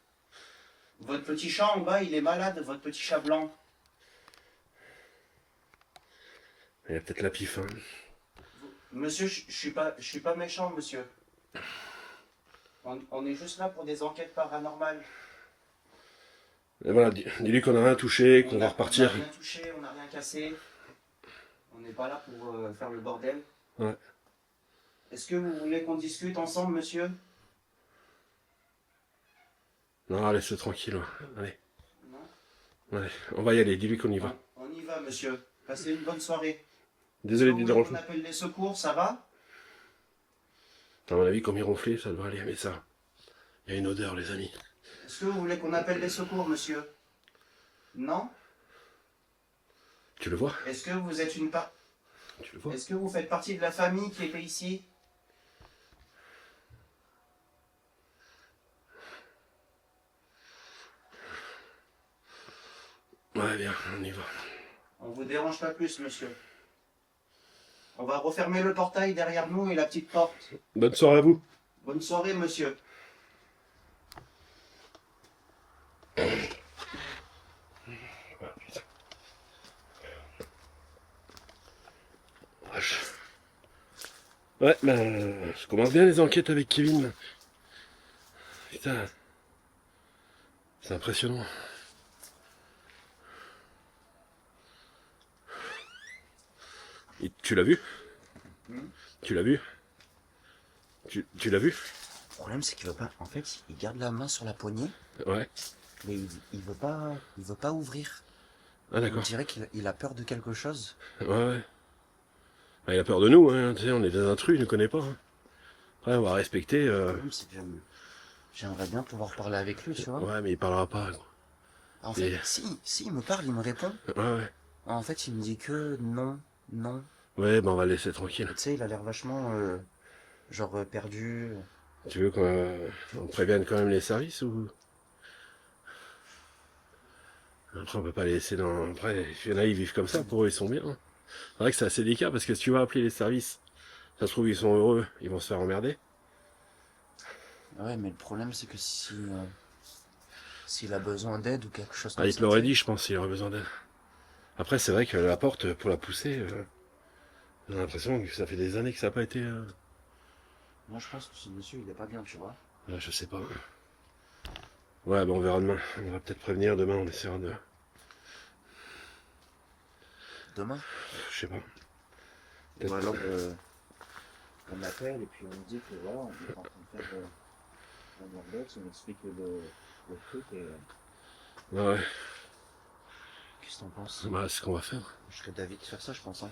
D: Votre petit chat en bas, il est malade, votre petit chat blanc.
E: Il a peut-être la pif. Hein.
D: Monsieur, je suis pas méchant, monsieur. On est juste là pour des enquêtes paranormales.
E: Et voilà, dis-lui qu'on a rien touché, qu'on va repartir.
D: On n'a rien touché, on n'a rien cassé. On n'est pas là pour faire le bordel.
E: Ouais.
D: Est-ce que vous voulez qu'on discute ensemble, monsieur?
E: Non, laisse-le tranquille. Ouais. Allez.
D: Non?
E: Allez, on va y aller, dis-lui qu'on y va.
D: On y va, monsieur. Passez une bonne soirée.
E: Désolé
D: Est-ce que
E: du
D: vous voulez qu'on
E: dérangement.
D: appelle les secours, ça va?
E: À mon avis, comme il ronflait, ça devrait aller, mais ça... Il y a une odeur, les amis.
D: Est-ce que vous voulez qu'on appelle les secours, monsieur? Non?
E: Tu le vois?
D: Est-ce que vous êtes une part...
E: Tu le vois?
D: Est-ce que vous faites partie de la famille qui était ici?
E: Ouais, bien, on y va.
D: On vous dérange pas plus, monsieur. On va refermer le portail derrière nous et la petite porte.
E: Bonne soirée à vous.
D: Bonne soirée, monsieur.
E: Ah, putain. Vache. Ouais, ben, je commence bien les enquêtes avec Kevin. Putain. C'est impressionnant. Et tu l'as vu? Tu l'as vu? Tu l'as vu?
C: Le problème, c'est qu'il veut pas. En fait, il garde la main sur la poignée,
E: Ouais.
C: mais il veut pas ouvrir.
E: Ah
C: On
E: d'accord.
C: dirait qu'il a peur de quelque chose.
E: Ouais, ouais. Ah, il a peur de nous, hein. Tu sais, on est des intrus, il ne connaît pas. Hein. Après, on va respecter.
C: Le problème, c'est que j'aimerais bien pouvoir parler avec lui, tu vois.
E: Ouais, mais il parlera pas. Gros.
C: En fait,
E: Et-
C: si, il me parle, il me répond.
E: Ouais, ouais.
C: En fait, il me dit que non, non.
E: Ouais, ben on va le laisser tranquille.
C: Tu sais, il a l'air vachement, perdu.
E: Tu veux qu'on prévienne quand même les services ou... Après, on peut pas les laisser dans... Après, il y en a, ils vivent comme ça, pour eux, ils sont bien. Hein. C'est vrai que c'est assez délicat, parce que si tu vas appeler les services, ça se trouve, ils sont heureux, ils vont se faire emmerder.
C: Ouais, mais le problème, c'est que s'il a besoin d'aide ou quelque chose
E: Ah,
C: comme
E: il
C: ça.
E: te l'aurait
C: tu sais.
E: dit, je pense, s'il aurait besoin d'aide. Après, c'est vrai que la porte, pour la pousser, j'ai l'impression que ça fait des années que ça n'a pas été...
C: Moi, je pense que ce monsieur, il est pas bien, tu vois.
E: je sais pas. Ouais, ben on verra demain. On va peut-être prévenir demain, on essaiera de...
C: Demain.
E: Je sais pas.
C: Ou
E: Peut-être-
C: alors, on appelle et puis on dit que voilà, on est en train de faire un urbex, on explique le truc et
E: Ouais, ouais.
C: qu'est-ce que t'en penses?
E: Bah, c'est ce qu'on va faire.
C: Je serais d'avis de faire ça, je pense.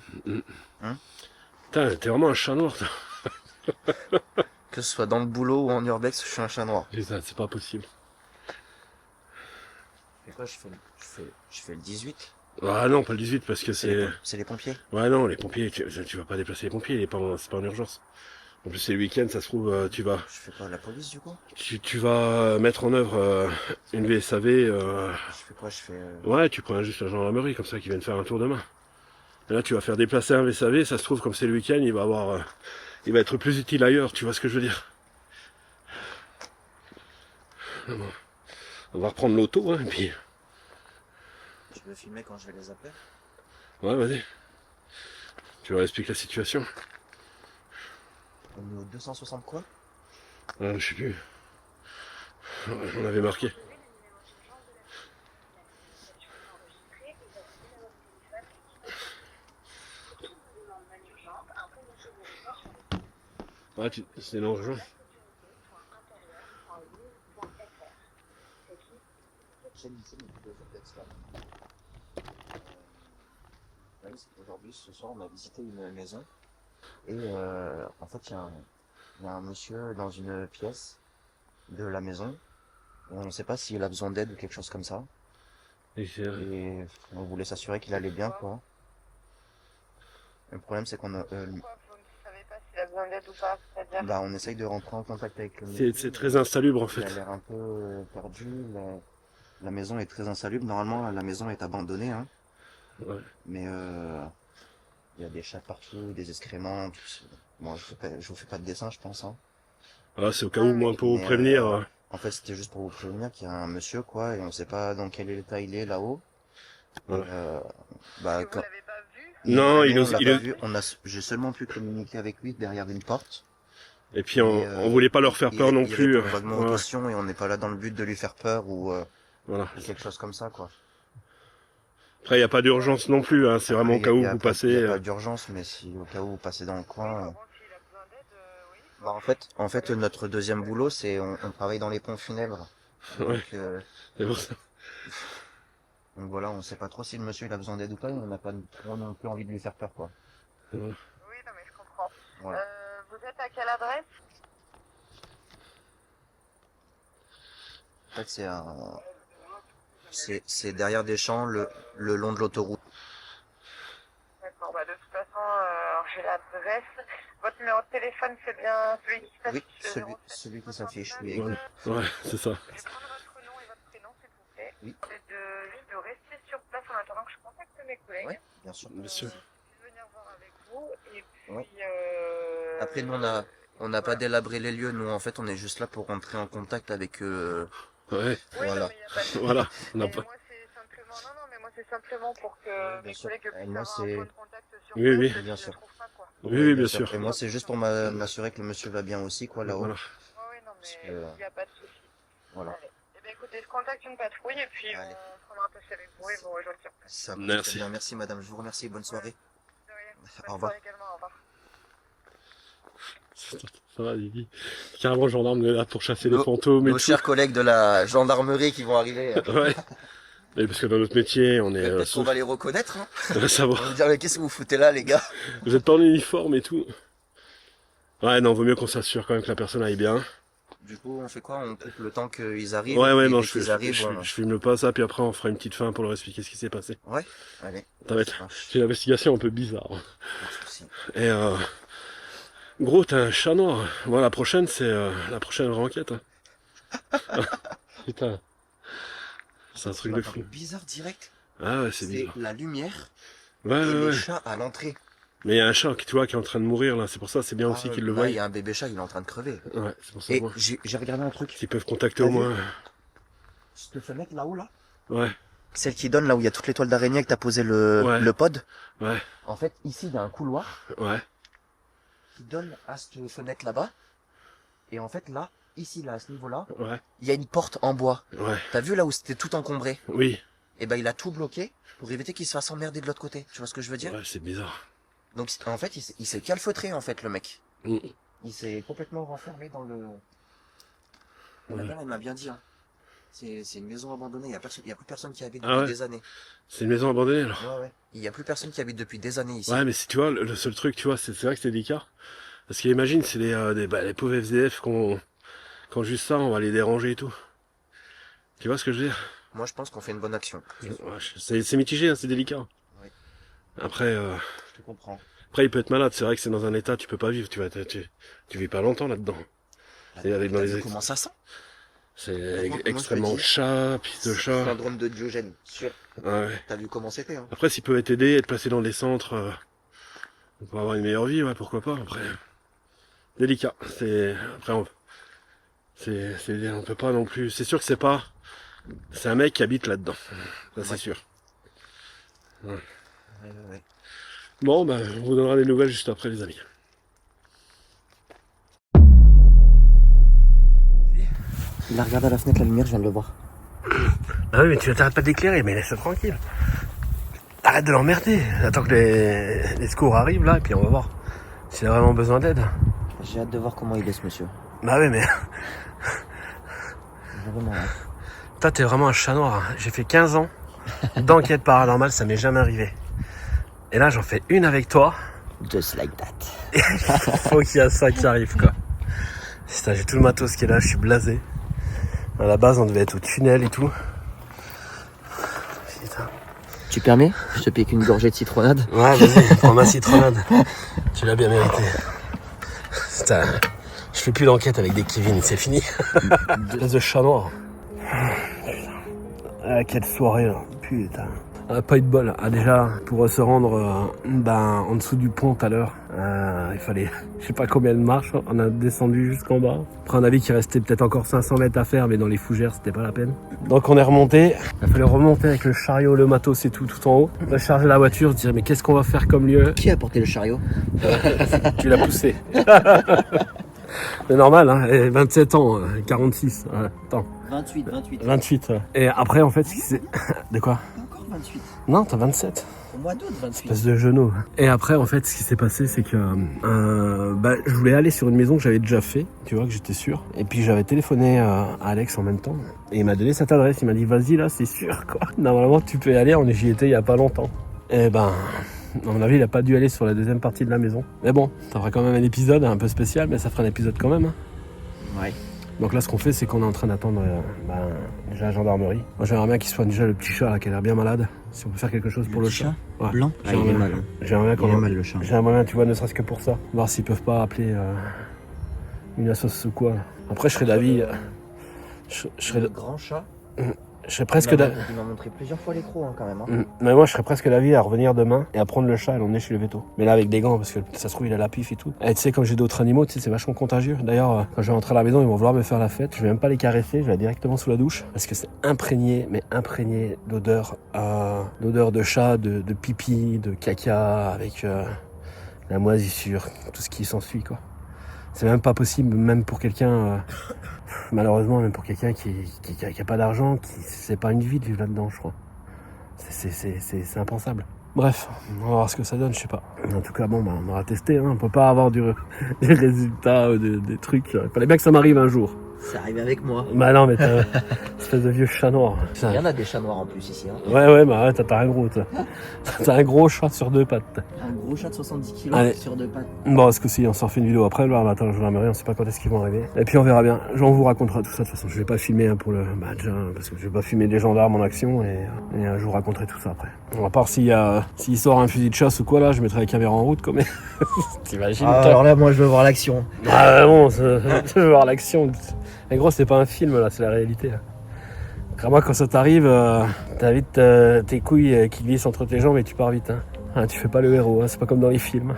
C: Hein.
E: Putain, t'es vraiment un chat noir, toi.
C: Que ce soit dans le boulot ou en urbex, je suis un chat noir.
E: Putain, c'est pas possible.
C: Et quoi, je fais le 18?
E: Ah non, pas le 18, parce que c'est...
C: C'est les pompiers.
E: Ouais, non, les pompiers, tu vas pas déplacer les pompiers, c'est pas en urgence. En plus, c'est le week-end, ça se trouve, tu vas...
C: Je fais quoi, la police du coup?
E: Tu vas mettre en œuvre une VSAV...
C: Je fais quoi? Je fais.
E: Ouais, tu prends juste la gendarmerie, comme ça, qui viennent faire un tour demain. Et là, tu vas faire déplacer un VSAV, ça se trouve, comme c'est le week-end, il va être plus utile ailleurs, tu vois ce que je veux dire. Bon. On va reprendre l'auto, hein, et puis...
C: Je vais filmer quand je vais les appeler.
E: Ouais, vas-y. Tu leur expliques la situation.
C: On est au 260 quoi?
E: Je sais plus. Ouais, on avait marqué. Ouais, c'est l'enjeu.
C: Aujourd'hui, ce soir, on a visité une maison et en fait, il y a un monsieur dans une pièce de la maison. On ne sait pas s'il a besoin d'aide ou quelque chose comme ça. Et on voulait s'assurer qu'il allait bien, quoi. Le problème, c'est qu'on a,
F: Pourquoi vous ne savez pas s'il a besoin d'aide ou pas? C'est-à-dire
C: bah, on essaye de rentrer en contact avec le monsieur.
E: C'est très insalubre en
C: Il a
E: fait.
C: l'air un peu perdu. La maison est très insalubre. Normalement, la maison est abandonnée, hein.
E: Ouais.
C: Mais il y a des chats partout, des excréments. Bon, je vous fais pas de dessin, je pense, hein.
E: Ah, c'est au cas où, moi, pour vous
C: Mais,
E: prévenir.
C: En fait, c'était juste pour vous prévenir qu'il y a un monsieur, quoi, et on sait pas dans quel état il est là-haut.
E: Ouais.
C: Bah,
F: que vous l'avez pas vu?
E: Non,
C: on
E: il
C: l'a
E: ose-
C: pas
E: il ose-
C: vu. J'ai seulement pu communiquer avec lui derrière une porte.
E: Et puis on voulait pas leur faire peur non
C: Il
E: plus.
C: répond vaguement aux
E: Ouais,
C: questions et on n'est pas là dans le but de lui faire peur ou
E: voilà.
C: quelque chose comme ça, quoi.
E: Après, il n'y a pas d'urgence non plus, hein. C'est vraiment au cas où vous
C: Il n'y
E: passez.
C: a pas d'urgence, mais si au cas où vous passez dans le coin.
F: Bon, s'il a besoin d'aide, oui.
C: Bah, en fait, notre deuxième boulot, c'est on travaille dans les pompes funèbres.
E: Ouais. C'est pour ça.
C: Donc voilà, on sait pas trop si le monsieur il a besoin d'aide ou pas, mais on n'a pas trop non plus envie de lui faire peur, quoi.
F: Oui, non, mais je comprends.
C: Voilà.
F: Vous êtes à quelle adresse?
C: En fait, c'est derrière des champs, le long de l'autoroute.
F: D'accord, bah de toute façon, alors j'ai l'adresse. Votre numéro de téléphone, c'est bien celui qui s'affiche?
C: Oui, celui qui s'affiche, oui.
E: Ouais, ouais, c'est ça.
F: Je vais prendre votre nom et votre prénom, s'il vous plaît.
C: Oui.
F: C'est juste de rester sur place en attendant que je contacte mes collègues.
C: Ouais, bien sûr.
E: Bien sûr.
F: Je vais venir voir avec vous. Et puis,
C: Ouais. Après, nous, on n'a pas délabré les lieux. Nous, en fait, on est juste là pour rentrer en contact avec eux.
E: Ouais,
F: Oui,
C: Voilà.
F: non, mais y a pas de...
E: voilà. On n'a
F: Mais
E: pas.
F: moi, c'est simplement... Non, non, mais moi, c'est simplement pour que mes
C: sûr.
F: collègues
C: Et
F: puissent
C: moi,
F: avoir un
C: c'est-
F: point de contact sur
E: Oui,
F: place
E: oui.
F: et qu'ils
C: Bien
F: ne
C: sûr.
F: trouvent pas, quoi.
E: Oui, bien sûr.
C: Et moi, c'est juste pour m'assurer que le monsieur va bien aussi, quoi, là-haut.
E: Voilà.
F: Oui, non,
C: Parce
F: mais
C: que-
F: il n'y a pas de souci.
C: Voilà.
F: Allez. Eh bien, écoutez, je contacte une patrouille et puis
C: Allez.
F: on prendra un peu avec vous et vous rejoindre sur place.
C: Ça marche
E: Merci.
C: très bien. Merci, madame. Je vous remercie. Bonne soirée.
F: De rien.
C: Au
F: Bonne
C: revoir.
F: soirée également, au revoir.
E: Ça va, Didi. Carrément, le gendarme est là pour chasser les
C: Nos-
E: fantômes et
C: Nos
E: tout.
C: chers collègues de la gendarmerie qui vont arriver.
E: Ouais. Et parce que dans notre métier, on est.
C: Peut-être qu'on va les reconnaître, hein.
E: on va savoir.
C: On va me dire, mais qu'est-ce que vous foutez là, les gars?
E: Vous êtes pas en uniforme et tout. Ouais, non, vaut mieux qu'on s'assure quand même que la personne aille bien.
C: Du coup, on fait quoi? On coupe le temps qu'ils arrivent?
E: Ouais,
C: et
E: non,
C: dès qu'ils arrivent,
E: je filme le pas ça, puis après on fera une petite fin pour leur expliquer ce qui s'est passé.
C: Ouais, allez.
E: Ça va être
C: Ça marche.
E: c'est une investigation un peu bizarre.
C: Pas de souci.
E: Et gros, t'as un chat noir. Moi, la prochaine, c'est la prochaine enquête. Hein. Putain. C'est un truc de fou.
C: Bizarre direct.
E: Ah ouais, c'est
C: C'est
E: bizarre.
C: la lumière
E: Ouais,
C: et
E: ouais,
C: les
E: ouais.
C: chats à l'entrée.
E: Mais il y a un chat qui, tu vois, qui est en train de mourir là. C'est pour ça, c'est bien aussi qu'ils le
C: Là,
E: voient.
C: il y a un bébé chat, il est en train de crever.
E: Ouais, c'est pour ça.
C: Et
E: Moi.
C: j'ai regardé un truc.
E: S'ils peuvent contacter
C: T'as
E: au
C: vu
E: moins.
C: Cette fenêtre là-haut, là.
E: Ouais,
C: Celle qui donne là où il y a toutes les toiles d'araignée que t'as posé
E: Ouais.
C: le pod.
E: ouais,
C: En fait, ici, il y a un couloir
E: ouais.
C: qui donne à cette fenêtre là-bas. Et en fait, là, ici, là, à ce niveau-là,
E: Ouais,
C: il y a une porte en bois.
E: ouais,
C: T'as vu là où c'était tout encombré?
E: oui.
C: Et ben, il a tout bloqué pour éviter qu'il se fasse emmerder de l'autre côté. Tu vois ce que je veux dire?
E: Ouais, c'est bizarre.
C: Donc, en fait, il s'est calfeutré, en fait, le mec.
E: Mm.
C: Il s'est complètement renfermé dans le... La mère, elle m'a bien dit, hein. C'est une maison abandonnée. Il y a plus personne qui habite
E: Ah
C: depuis
E: ouais
C: des années.
E: C'est une maison abandonnée alors.
C: Ouais, ouais. Il y a plus personne qui habite depuis des années ici.
E: Ouais, mais si tu vois, le seul truc, tu vois, c'est vrai que c'est délicat. Parce qu'imagine, c'est les pauvres FDF quand juste ça, on va les déranger et tout. Tu vois ce que je veux dire?
C: Moi, je pense qu'on fait une bonne action.
E: Ouais, c'est mitigé, hein, c'est délicat.
C: Oui.
E: Après,
C: Je te comprends.
E: après, il peut être malade. C'est vrai que c'est dans un état, tu peux pas vivre. Tu vis pas longtemps là-dedans. Et avec dans
C: T'as
E: les
C: vu
E: ex-
C: comment ça sent?
E: C'est
C: Moi, je te
E: extrêmement
C: dis,
E: chat, pisse de chat.
C: Syndrome de Diogène. Sûr.
E: Ouais.
C: T'as vu comment c'était, hein?
E: Après, s'ils peuvent t'aider, être placés dans des centres pour avoir une meilleure vie, ouais, pourquoi pas. Après, délicat. Après, on peut pas non plus. C'est sûr que c'est un mec qui habite là-dedans. Ça, c'est
C: Ouais.
E: sûr.
C: Ouais.
E: Bon, bah, on vous donnera des nouvelles juste après, les amis.
C: Il a regardé à la fenêtre la lumière, je viens de le voir.
E: Ah oui, mais tu t'arrêtes pas d'éclairer, mais laisse-le tranquille. Arrête de l'emmerder. Attends que les secours arrivent là, et puis on va voir s'il a vraiment besoin d'aide.
C: J'ai hâte de voir comment il est ce monsieur.
E: Bah ouais, mais
C: Vraiment. Hein.
E: toi, t'es vraiment un chat noir. J'ai fait 15 ans d'enquête paranormale, ça m'est jamais arrivé. Et là, j'en fais une avec toi.
C: Just like that.
E: Faut qu'il y a ça qui arrive, quoi. Putain, j'ai tout le matos qui est là, je suis blasé. À la base, on devait être au tunnel et tout. Putain.
C: Tu permets? Je te pique une gorgée de citronnade.
E: Ouais, vas-y, prends ma citronnade. Tu l'as bien mérité. Putain, je fais plus d'enquête avec des Kevin, c'est fini. Place de chat noir. Ah, quelle soirée, là. Putain. Ah, pas eu de bol. Ah, déjà, pour se rendre en dessous du pont tout à l'heure, il fallait, je sais pas combien de marches, on a descendu jusqu'en bas. Après, on a vu qu'il restait peut-être encore 500 mètres à faire, mais dans les fougères, c'était pas la peine. Donc, on est remonté. Il fallait remonter avec le chariot, le matos et tout en haut. Recharger la voiture, se dire, mais qu'est-ce qu'on va faire comme lieu?
C: Qui a porté le chariot?
E: Tu l'as poussé. C'est normal, hein. Et 27 ans, 46. Ouais, attends. 28. Ouais. Et après, en fait, ce qui s'est... De quoi?
C: Encore 28.
E: Non, t'as 27.
C: Au mois d'août, 28.
E: Espèce de genou. Et après, en fait, ce qui s'est passé, c'est que je voulais aller sur une maison que j'avais déjà fait, tu vois, que j'étais sûr. Et puis j'avais téléphoné à Alex en même temps. Et il m'a donné cette adresse. Il m'a dit, vas-y, là, c'est sûr, quoi. Normalement, tu peux y aller. J'y étais il y a pas longtemps. Et à mon avis, il a pas dû aller sur la deuxième partie de la maison. Mais bon, ça fera quand même un épisode un peu spécial, mais ça fera un épisode quand même. Hein.
C: Ouais.
E: Donc là, ce qu'on fait, c'est qu'on est en train d'attendre déjà la gendarmerie. Moi, j'aimerais bien qu'il soigne déjà le petit chat là, qui a l'air bien malade. Si on peut faire quelque chose pour le chat. Ouais.
C: Blanc. Ah, il est mal. Hein.
E: J'aimerais bien
C: Il est mal le chat.
E: J'aimerais bien, tu vois, ne serait-ce que pour ça. Voir s'ils peuvent pas appeler une assoce ou quoi. Après, je serais d'avis. Je serais
C: Le grand chat.
E: Je serais presque d'avis.
C: Il m'a montré plusieurs fois les crocs hein, quand même. Hein.
E: Mais moi, je serais presque d'avis à revenir demain et à prendre le chat et l'emmener chez le veto. Mais là, avec des gants, parce que ça se trouve, il a la pif et tout. Et tu sais, comme j'ai d'autres animaux, tu sais, c'est vachement contagieux. D'ailleurs, quand je vais rentrer à la maison, ils vont vouloir me faire la fête. Je vais même pas les caresser, je vais directement sous la douche. Parce que c'est imprégné d'odeur de chat, de pipi, de caca, avec la moisissure, tout ce qui s'ensuit, quoi. C'est même pas possible, même pour quelqu'un... Malheureusement, même pour quelqu'un qui a pas d'argent, c'est pas une vie de vivre là-dedans, je crois. C'est impensable. Bref, on va voir ce que ça donne, je sais pas. En tout cas, bon, on aura testé, hein. On peut pas avoir des résultats, des trucs. Il fallait bien que ça m'arrive un jour.
C: C'est arrivé avec moi.
E: Bah non, mais t'as espèce de vieux chat noir.
C: Il y en a des chats noirs en plus ici. Hein.
E: Ouais, t'as un gros, t'as un gros chat sur deux pattes.
C: Un gros chat de 70 kg
E: Allez.
C: sur deux pattes.
E: Bon, ce coup-ci, on s'en fait une vidéo après. Là, on attend la gendarmerie, on sait pas quand est-ce qu'ils vont arriver. Et puis on verra bien. On vous racontera tout ça. De toute façon, je vais pas filmer hein, pour le déjà, parce que je vais pas filmer des gendarmes en action et je vous raconterai tout ça après. À part s'il sort un fusil de chasse ou quoi, là, je mettrai la caméra en route, comme t'imagines.
C: Alors là, moi, je veux voir l'action.
E: Ah bon, je veux voir l'action. Mais gros, c'est pas un film là, c'est la réalité. Moi, quand ça t'arrive, t'as vite tes couilles qui glissent entre tes jambes et tu pars vite. Hein. Tu fais pas le héros, hein, c'est pas comme dans les films.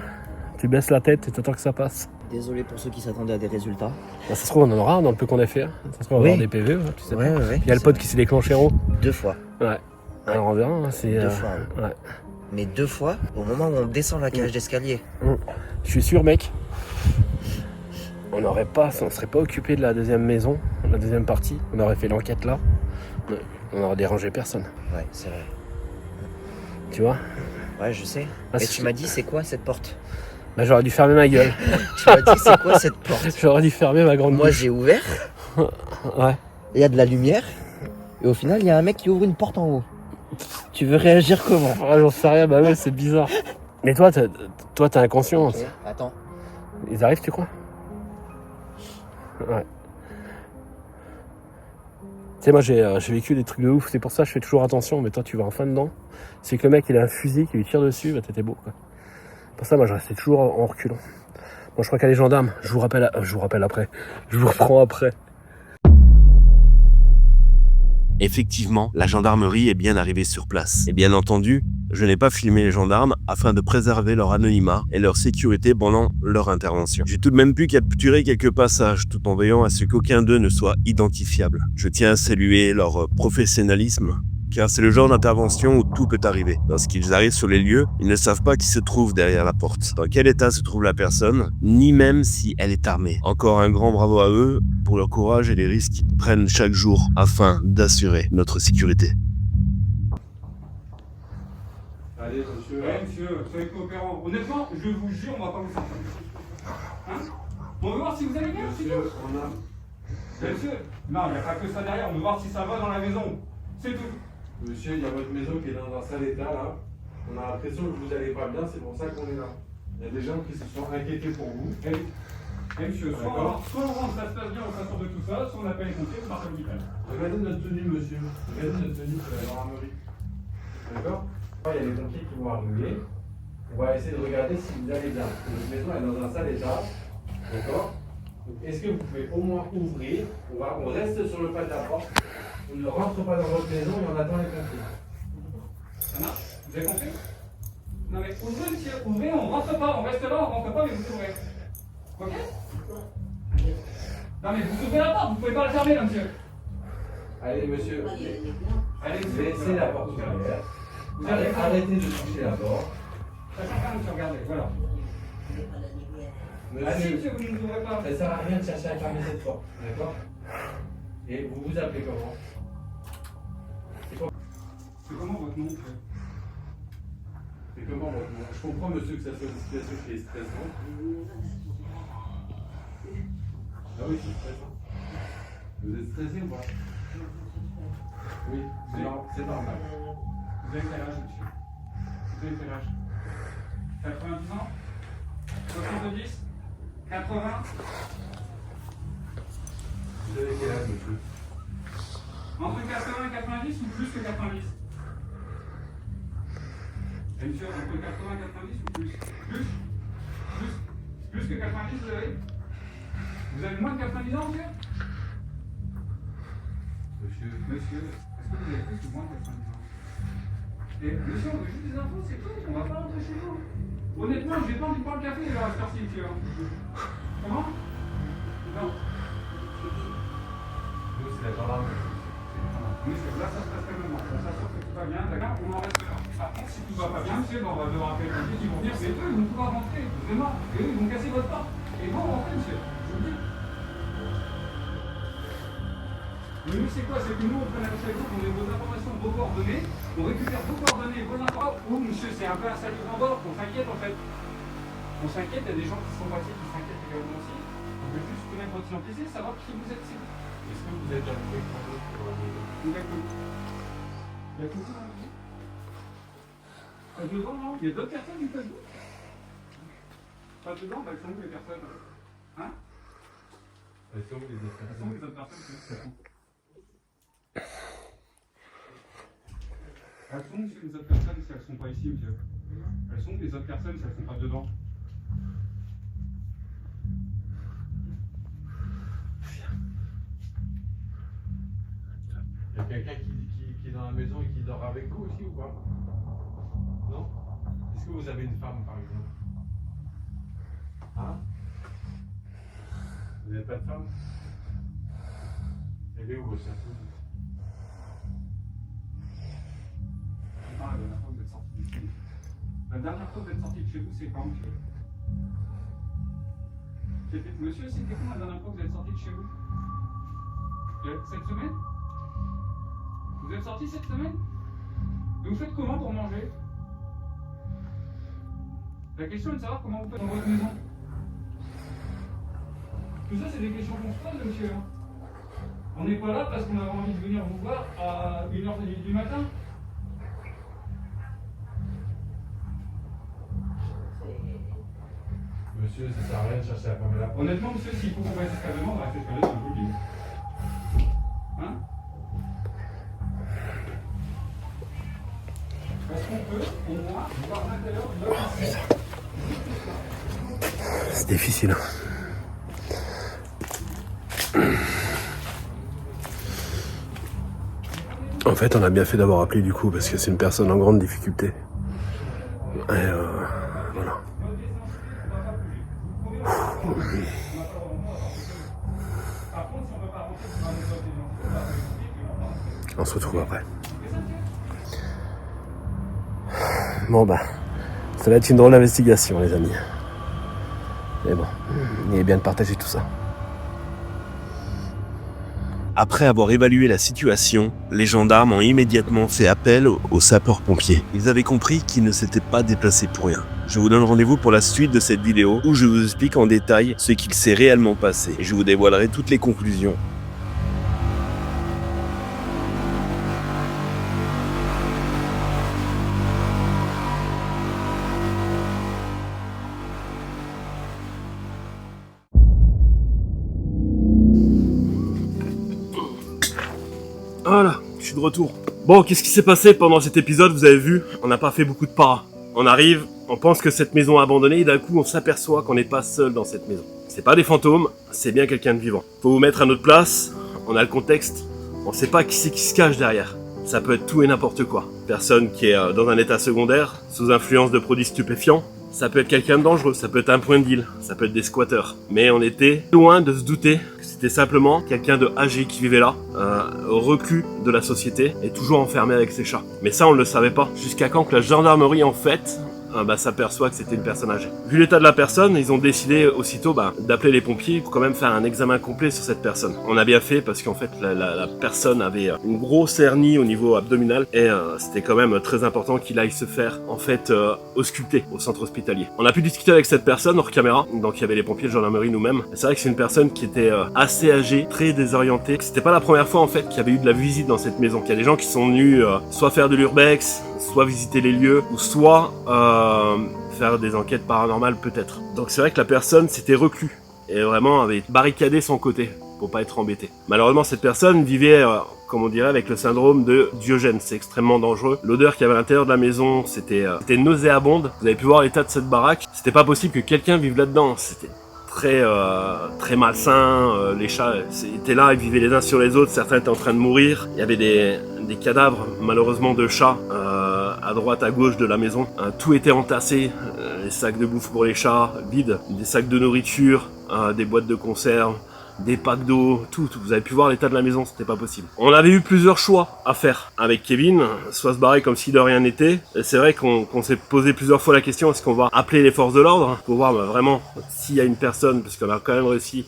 E: Tu baisses la tête et t'attends que ça passe.
C: Désolé pour ceux qui s'attendaient à des résultats.
E: Ça se trouve, on en aura dans le peu qu'on a fait. Hein. Ça se trouve, on va avoir des PV, hein, tu sais pas.
C: Ouais.
E: Il y a le pote qui s'est déclenché en haut.
C: 2 fois.
E: Ouais. Alors on verra. Hein, c'est,
C: 2 fois.
E: Ouais.
C: Mais 2 fois au moment où on descend la cage d'escalier.
E: Je suis sûr, mec. On serait pas occupé de la deuxième maison, la deuxième partie. On aurait fait l'enquête là. On n'aurait dérangé personne.
C: Ouais, c'est vrai.
E: Tu vois?
C: Ouais, je sais.
E: Ah,
C: Et tu m'as dit, c'est quoi cette porte?
E: Bah, j'aurais dû fermer ma gueule.
C: Tu m'as dit, c'est quoi cette porte?
E: J'aurais dû fermer ma grande
C: Moi,
E: bouche.
C: j'ai ouvert.
E: Ouais.
C: Il y a de la lumière. Et au final, il y a un mec qui ouvre une porte en haut. Tu veux réagir comment?
E: Ah, j'en sais rien, bah ouais, c'est bizarre. Mais toi, t'es inconscient.
C: Ok, attends.
E: Ils arrivent, tu crois? Ouais. Tu sais, moi j'ai vécu des trucs de ouf, c'est pour ça que je fais toujours attention, mais toi tu vas en fin dedans. C'est que le mec il a un fusil qui lui tire dessus, bah t'étais beau quoi. Pour ça, moi je restais toujours en reculant. Bon, je crois qu'il y a les gendarmes, je vous rappelle après. Je vous reprends après.
A: Effectivement, la gendarmerie est bien arrivée sur place. Et bien entendu, je n'ai pas filmé les gendarmes afin de préserver leur anonymat et leur sécurité pendant leur intervention. J'ai tout de même pu capturer quelques passages tout en veillant à ce qu'aucun d'eux ne soit identifiable. Je tiens à saluer leur professionnalisme, car c'est le genre d'intervention où tout peut arriver. Lorsqu'ils arrivent sur les lieux, ils ne savent pas qui se trouve derrière la porte, dans quel état se trouve la personne, ni même si elle est armée. Encore un grand bravo à eux pour leur courage et les risques qu'ils prennent chaque jour afin d'assurer notre sécurité.
H: Allez, monsieur, soyez coopérants. Honnêtement, je vous jure, on va pas vous faire. Hein? On veut voir si vous allez bien, c'est tout. Monsieur, non, il n'y a pas que ça derrière, on veut voir si ça va dans la maison. C'est tout.
I: Monsieur, il y a votre maison qui est dans un sale état là. On a l'impression que vous allez pas bien, c'est pour ça qu'on est là. Il y a des gens qui se sont inquiétés pour vous.
H: Et monsieur, soit on rentre, ça se passe bien, on s'assure de tout ça, soit on appelle les pompiers, on part à l'hôpital.
I: Regardez notre tenue, monsieur. Regardez notre tenue sur la gendarmerie. D'accord? Il y a les pompiers qui vont arriver. On va essayer de regarder si vous allez bien. Votre maison est dans un sale état. D'accord? Est-ce que vous pouvez au moins ouvrir? On reste sur le pas de la porte. On ne rentre pas dans votre maison et on attend les pompiers.
H: Ça marche? Vous avez compris? Non mais ouvrez, monsieur, ouvrez, on rentre pas, on reste là, on rentre pas, mais vous ouvrez. Ok? Non mais vous ouvrez la porte, vous pouvez pas la fermer là, monsieur.
I: Allez, monsieur.
H: Allez, monsieur.
I: Laissez la porte ouverte. Arrêtez de toucher la porte.
H: Ça change rien, monsieur, regardez, voilà. Ah si, monsieur, vous ne nous ouvrez pas.
I: Ça sert à rien de chercher à fermer cette porte, d'accord? Et vous vous appelez comment?
H: C'est comment votre nom, monsieur?
I: C'est comment votre nom? Je comprends, monsieur, que ça soit une situation qui est stressante. Ah oui, c'est stressant. Vous êtes stressé ou pas? Oui, c'est normal.
H: Vous avez quel âge, monsieur? Vous avez quel âge? 90 ans? 70? 80?
I: Vous avez quel âge, monsieur?
H: Entre 80 et 90 ou plus que 90? Et monsieur, entre 80 et 90 ou plus? Plus que 90, vous avez? Vous avez moins de 90 ans, monsieur? Monsieur, est-ce que vous avez plus ou moins de 90 ans? Et monsieur, on veut juste des infos, c'est tout, on va pas rentrer chez vous. Honnêtement, je vais pas envie de boire le café là, à cette heure-ci, monsieur. Comment? Non.
I: Nous, c'est la gendarmerie.
H: Monsieur, là, ça se passe calmement. On s'assure que tout va bien, d'accord? On en reste là. Par contre, si tout va pas bien, monsieur, on va devoir appeler les pompiers qui vont venir, c'est eux, ils vont pouvoir rentrer, vraiment. Et eux, ils vont casser votre porte. Et ils vont rentrer, monsieur. Je vous le dis. Le mieux, c'est quoi? C'est que nous, on prenne avec vous, on ait vos informations, vos coordonnées, on récupère vos coordonnées, vos informations. Ou, monsieur, c'est un peu un salut en bord, on s'inquiète en fait. On s'inquiète, il y a des gens qui sont passés qui s'inquiètent également aussi. On veut juste connaître votre identité, savoir qui vous êtes, c'est vous.
I: Est-ce que vous êtes avec quelqu'un d'autre pour la maison?
H: D'accord. Il y a tout ça dans la maison? Pas dedans, non? Il y a d'autres personnes qui peuvent vous? Pas dedans, bah, elles sont où les personnes? Hein?
I: Elles sont où les autres
H: Elles sont où les autres personnes qui sont? Elles sont où, monsieur, les autres personnes si elles sont pas ici, monsieur? Elles sont où les autres personnes si elles sont pas dedans?
I: Il y a quelqu'un qui est dans la maison et qui dort avec vous aussi ou pas? Non? Est-ce que vous avez une femme par exemple? Hein? Vous n'avez pas de femme? Elle est où votre cerveau?
H: Ah, la dernière fois que vous êtes sorti de chez vous. La dernière fois que vous êtes sorti de chez vous, c'est quand, monsieur? Monsieur, c'était quand la dernière fois que vous êtes sorti de chez vous? Cette semaine? Vous êtes sorti cette semaine? Et vous faites comment pour manger? La question est de savoir comment vous faites dans votre maison. Tout ça, c'est des questions qu'on se pose, monsieur. On n'est pas là parce qu'on avait envie de venir vous voir à 1h du matin.
I: Monsieur, ça sert à rien de chercher à fermer la porte.
H: Honnêtement, monsieur, s'il faut qu'on fasse jusqu'à demain, on va rester jusqu'à demain, je vous le dis. Hein? Est-ce qu'on peut, au moins, voir l'intérieur de l'office?
A: C'est difficile. En fait, on a bien fait d'avoir appelé du coup, parce que c'est une personne en grande difficulté. Et voilà. On se retrouve après. Bon bah, ça va être une drôle d'investigation, les amis. Mais bon, il est bien de partager tout ça. Après avoir évalué la situation, les gendarmes ont immédiatement fait appel aux sapeurs-pompiers. Ils avaient compris qu'ils ne s'étaient pas déplacés pour rien. Je vous donne rendez-vous pour la suite de cette vidéo où je vous explique en détail ce qu'il s'est réellement passé et je vous dévoilerai toutes les conclusions.
B: Voilà, je suis de retour. Bon, qu'est-ce qui s'est passé pendant cet épisode? Vous avez vu, on n'a pas fait beaucoup de para. On arrive, on pense que cette maison est abandonnée et d'un coup on s'aperçoit qu'on n'est pas seul dans cette maison. C'est pas des fantômes, c'est bien quelqu'un de vivant. Faut vous mettre à notre place, on a le contexte, on sait pas qui c'est qui se cache derrière. Ça peut être tout et n'importe quoi. Personne qui est dans un état secondaire, sous influence de produits stupéfiants. Ça peut être quelqu'un de dangereux, ça peut être un point de deal, ça peut être des squatteurs. Mais on était loin de se douter que c'était simplement quelqu'un de âgé qui vivait là, reclus de la société et toujours enfermé avec ses chats. Mais ça on ne le savait pas, jusqu'à quand que la gendarmerie en fait s'aperçoit que c'était une personne âgée. Vu l'état de la personne, ils ont décidé aussitôt d'appeler les pompiers pour quand même faire un examen complet sur cette personne. On a bien fait parce qu'en fait la personne avait une grosse hernie au niveau abdominal et c'était quand même très important qu'il aille se faire en fait ausculter au centre hospitalier. On a pu discuter avec cette personne hors caméra, donc il y avait les pompiers de gendarmerie nous-mêmes. C'est vrai que c'est une personne qui était assez âgée, très désorientée. C'était pas la première fois en fait qu'il y avait eu de la visite dans cette maison. Il y a des gens qui sont venus soit faire de l'urbex, soit visiter les lieux, ou soit faire des enquêtes paranormales peut-être. Donc c'est vrai que la personne s'était reclus et vraiment avait barricadé son côté pour pas être embêté. Malheureusement cette personne vivait, comme on dirait, avec le syndrome de Diogène. C'est extrêmement dangereux. L'odeur qu'il y avait à l'intérieur de la maison, c'était nauséabonde. Vous avez pu voir l'état de cette baraque. C'était pas possible que quelqu'un vive là-dedans. C'était très malsain. Les chats étaient là, ils vivaient les uns sur les autres. Certains étaient en train de mourir. Il y avait des cadavres, malheureusement, de chats à droite, à gauche de la maison. Tout était entassé. Les sacs de bouffe pour les chats, vides. Des sacs de nourriture, des boîtes de conserve, des packs d'eau, tout. Vous avez pu voir l'état de la maison, c'était pas possible. On avait eu plusieurs choix à faire avec Kevin, soit se barrer comme si de rien n'était. C'est vrai qu'on s'est posé plusieurs fois la question, est-ce qu'on va appeler les forces de l'ordre pour voir vraiment s'il y a une personne, parce qu'on a quand même réussi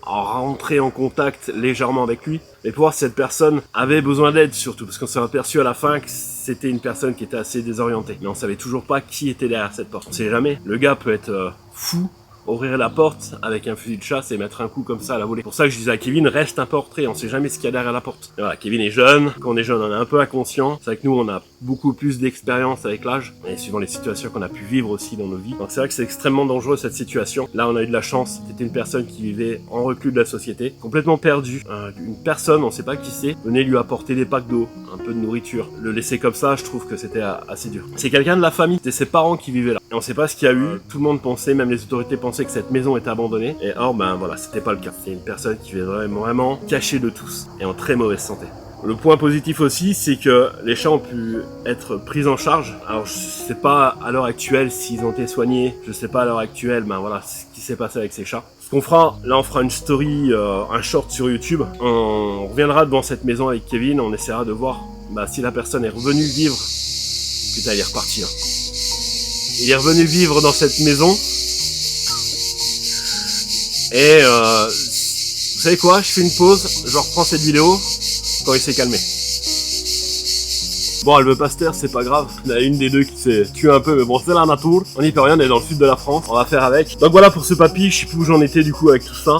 B: à rentrer en contact légèrement avec lui, mais pour voir si cette personne avait besoin d'aide surtout, parce qu'on s'est aperçu à la fin que c'était une personne qui était assez désorientée. Mais on savait toujours pas qui était derrière cette porte. On sait jamais, le gars peut être fou, ouvrir la porte avec un fusil de chasse et mettre un coup comme ça à la volée. C'est pour ça que je disais à Kevin, reste un portrait, on sait jamais ce qu'il y a derrière la porte. Et voilà, Kevin est jeune, quand on est jeune on est un peu inconscient, c'est vrai que nous on a beaucoup plus d'expérience avec l'âge, et suivant les situations qu'on a pu vivre aussi dans nos vies. Donc c'est vrai que c'est extrêmement dangereux cette situation. Là on a eu de la chance, c'était une personne qui vivait en recul de la société, complètement perdue. Une personne, on sait pas qui c'est, venait lui apporter des packs d'eau, un peu de nourriture. Le laisser comme ça, je trouve que c'était assez dur. C'est quelqu'un de la famille, c'était ses parents qui vivaient là. Et on sait pas ce qu'il y a eu, tout le monde pensait, même les autorités pensaient que cette maison était abandonnée. Et or, voilà, c'était pas le cas. C'était une personne qui vivait vraiment cachée de tous et en très mauvaise santé. Le point positif aussi, c'est que les chats ont pu être pris en charge. Alors je sais pas à l'heure actuelle s'ils ont été soignés, je sais pas à l'heure actuelle, voilà, ce qui s'est passé avec ces chats. Ce qu'on fera, là on fera une story, un short sur YouTube. On reviendra devant cette maison avec Kevin, on essaiera de voir si la personne est revenue vivre. Putain, il est reparti là. Il est revenu vivre dans cette maison. Et vous savez quoi, je fais une pause, je reprends cette vidéo quand il s'est calmé. Bon, elle veut pas se taire, c'est pas grave. Il y en a une des deux qui s'est tuée un peu, mais bon, c'est la nature. On n'y peut rien, on est dans le sud de la France, on va faire avec. Donc voilà pour ce papy, je sais plus où j'en étais du coup avec tout ça.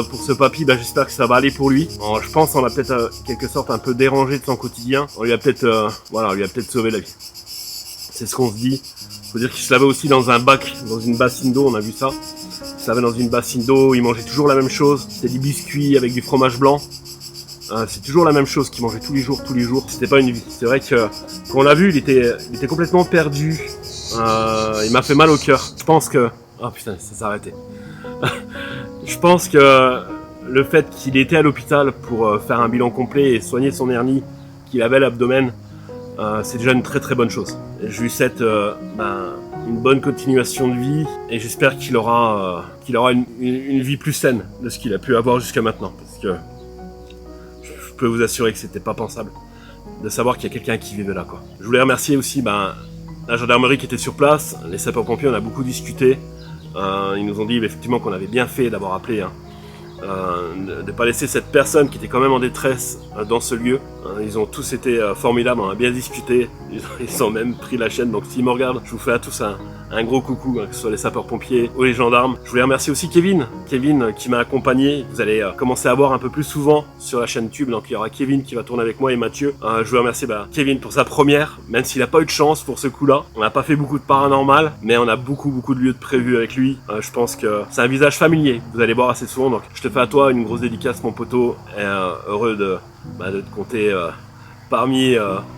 B: Pour ce papy, j'espère que ça va aller pour lui. Alors, je pense qu'on l'a peut-être quelque sorte un peu dérangé de son quotidien. On lui a peut-être sauvé la vie. C'est ce qu'on se dit. Faut dire qu'il se lavait aussi dans un bac, dans une bassine d'eau, on a vu ça. Il se lavait dans une bassine d'eau, il mangeait toujours la même chose. C'était des biscuits avec du fromage blanc. C'est toujours la même chose qu'il mangeait tous les jours. C'était pas une vie. C'est vrai que quand on l'a vu, il était complètement perdu. Il m'a fait mal au cœur. Je pense que... Oh putain, ça s'est arrêté. Je pense que le fait qu'il était à l'hôpital pour faire un bilan complet et soigner son hernie, qu'il avait l'abdomen, c'est déjà une très très bonne chose. Je lui souhaite une bonne continuation de vie et j'espère qu'il aura une vie plus saine de ce qu'il a pu avoir jusqu'à maintenant. Parce que je peux vous assurer que c'était pas pensable de savoir qu'il y a quelqu'un qui vivait là, quoi. Je voulais remercier aussi la gendarmerie qui était sur place, les sapeurs-pompiers, on a beaucoup discuté. Ils nous ont dit effectivement qu'on avait bien fait d'avoir appelé de pas laisser cette personne qui était quand même en détresse dans ce lieu. Ils ont tous été formidables, on a bien discuté, ils ont même pris la chaîne, donc s'ils me regardent, je vous fais à tous un gros coucou, que ce soit les sapeurs-pompiers ou les gendarmes. Je voulais remercier aussi Kevin qui m'a accompagné. Vous allez commencer à voir un peu plus souvent sur la chaîne YouTube, donc il y aura Kevin qui va tourner avec moi et Mathieu. Je voulais remercier Kevin pour sa première, même s'il n'a pas eu de chance pour ce coup-là. On n'a pas fait beaucoup de paranormal, mais on a beaucoup de lieux de prévus avec lui. Je pense que c'est un visage familier, vous allez voir assez souvent, donc je te fais à toi une grosse dédicace mon poteau, et heureux de te compter parmi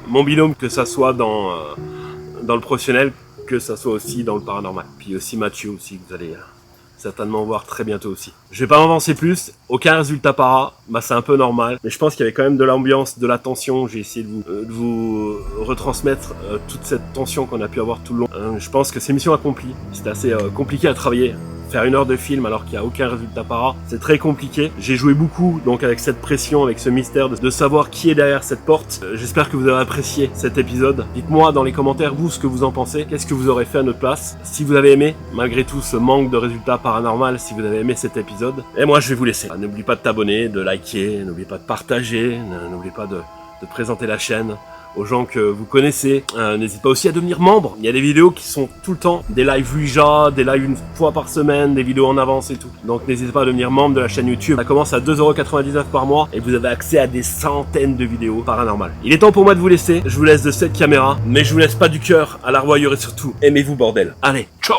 B: mon binôme, que ça soit dans le professionnel, que ça soit aussi dans le paranormal. Puis aussi Mathieu aussi, que vous allez certainement voir très bientôt aussi. Je vais pas m'avancer plus, aucun résultat para, c'est un peu normal, mais je pense qu'il y avait quand même de l'ambiance, de la tension. J'ai essayé de vous retransmettre toute cette tension qu'on a pu avoir tout le long. Je pense que c'est mission accomplie, c'était assez compliqué à travailler. Faire 1 heure de film alors qu'il n'y a aucun résultat para, c'est très compliqué. J'ai joué beaucoup donc avec cette pression, avec ce mystère de savoir qui est derrière cette porte. J'espère que vous avez apprécié cet épisode. Dites-moi dans les commentaires vous ce que vous en pensez, qu'est-ce que vous aurez fait à notre place. Si vous avez aimé, malgré tout ce manque de résultats paranormal, si vous avez aimé cet épisode, et moi je vais vous laisser. N'oublie pas de t'abonner, de liker, n'oublie pas de partager, n'oublie pas de présenter la chaîne aux gens que vous connaissez. N'hésite pas aussi à devenir membre. Il y a des vidéos qui sont tout le temps, des lives Ouija, des lives 1 fois par semaine, des vidéos en avance et tout. Donc n'hésitez pas à devenir membre de la chaîne YouTube. Ça commence à 2,99€ par mois et vous avez accès à des centaines de vidéos paranormales. Il est temps pour moi de vous laisser. Je vous laisse de cette caméra, mais je vous laisse pas du cœur à la revoyure et surtout, aimez-vous bordel. Allez, ciao!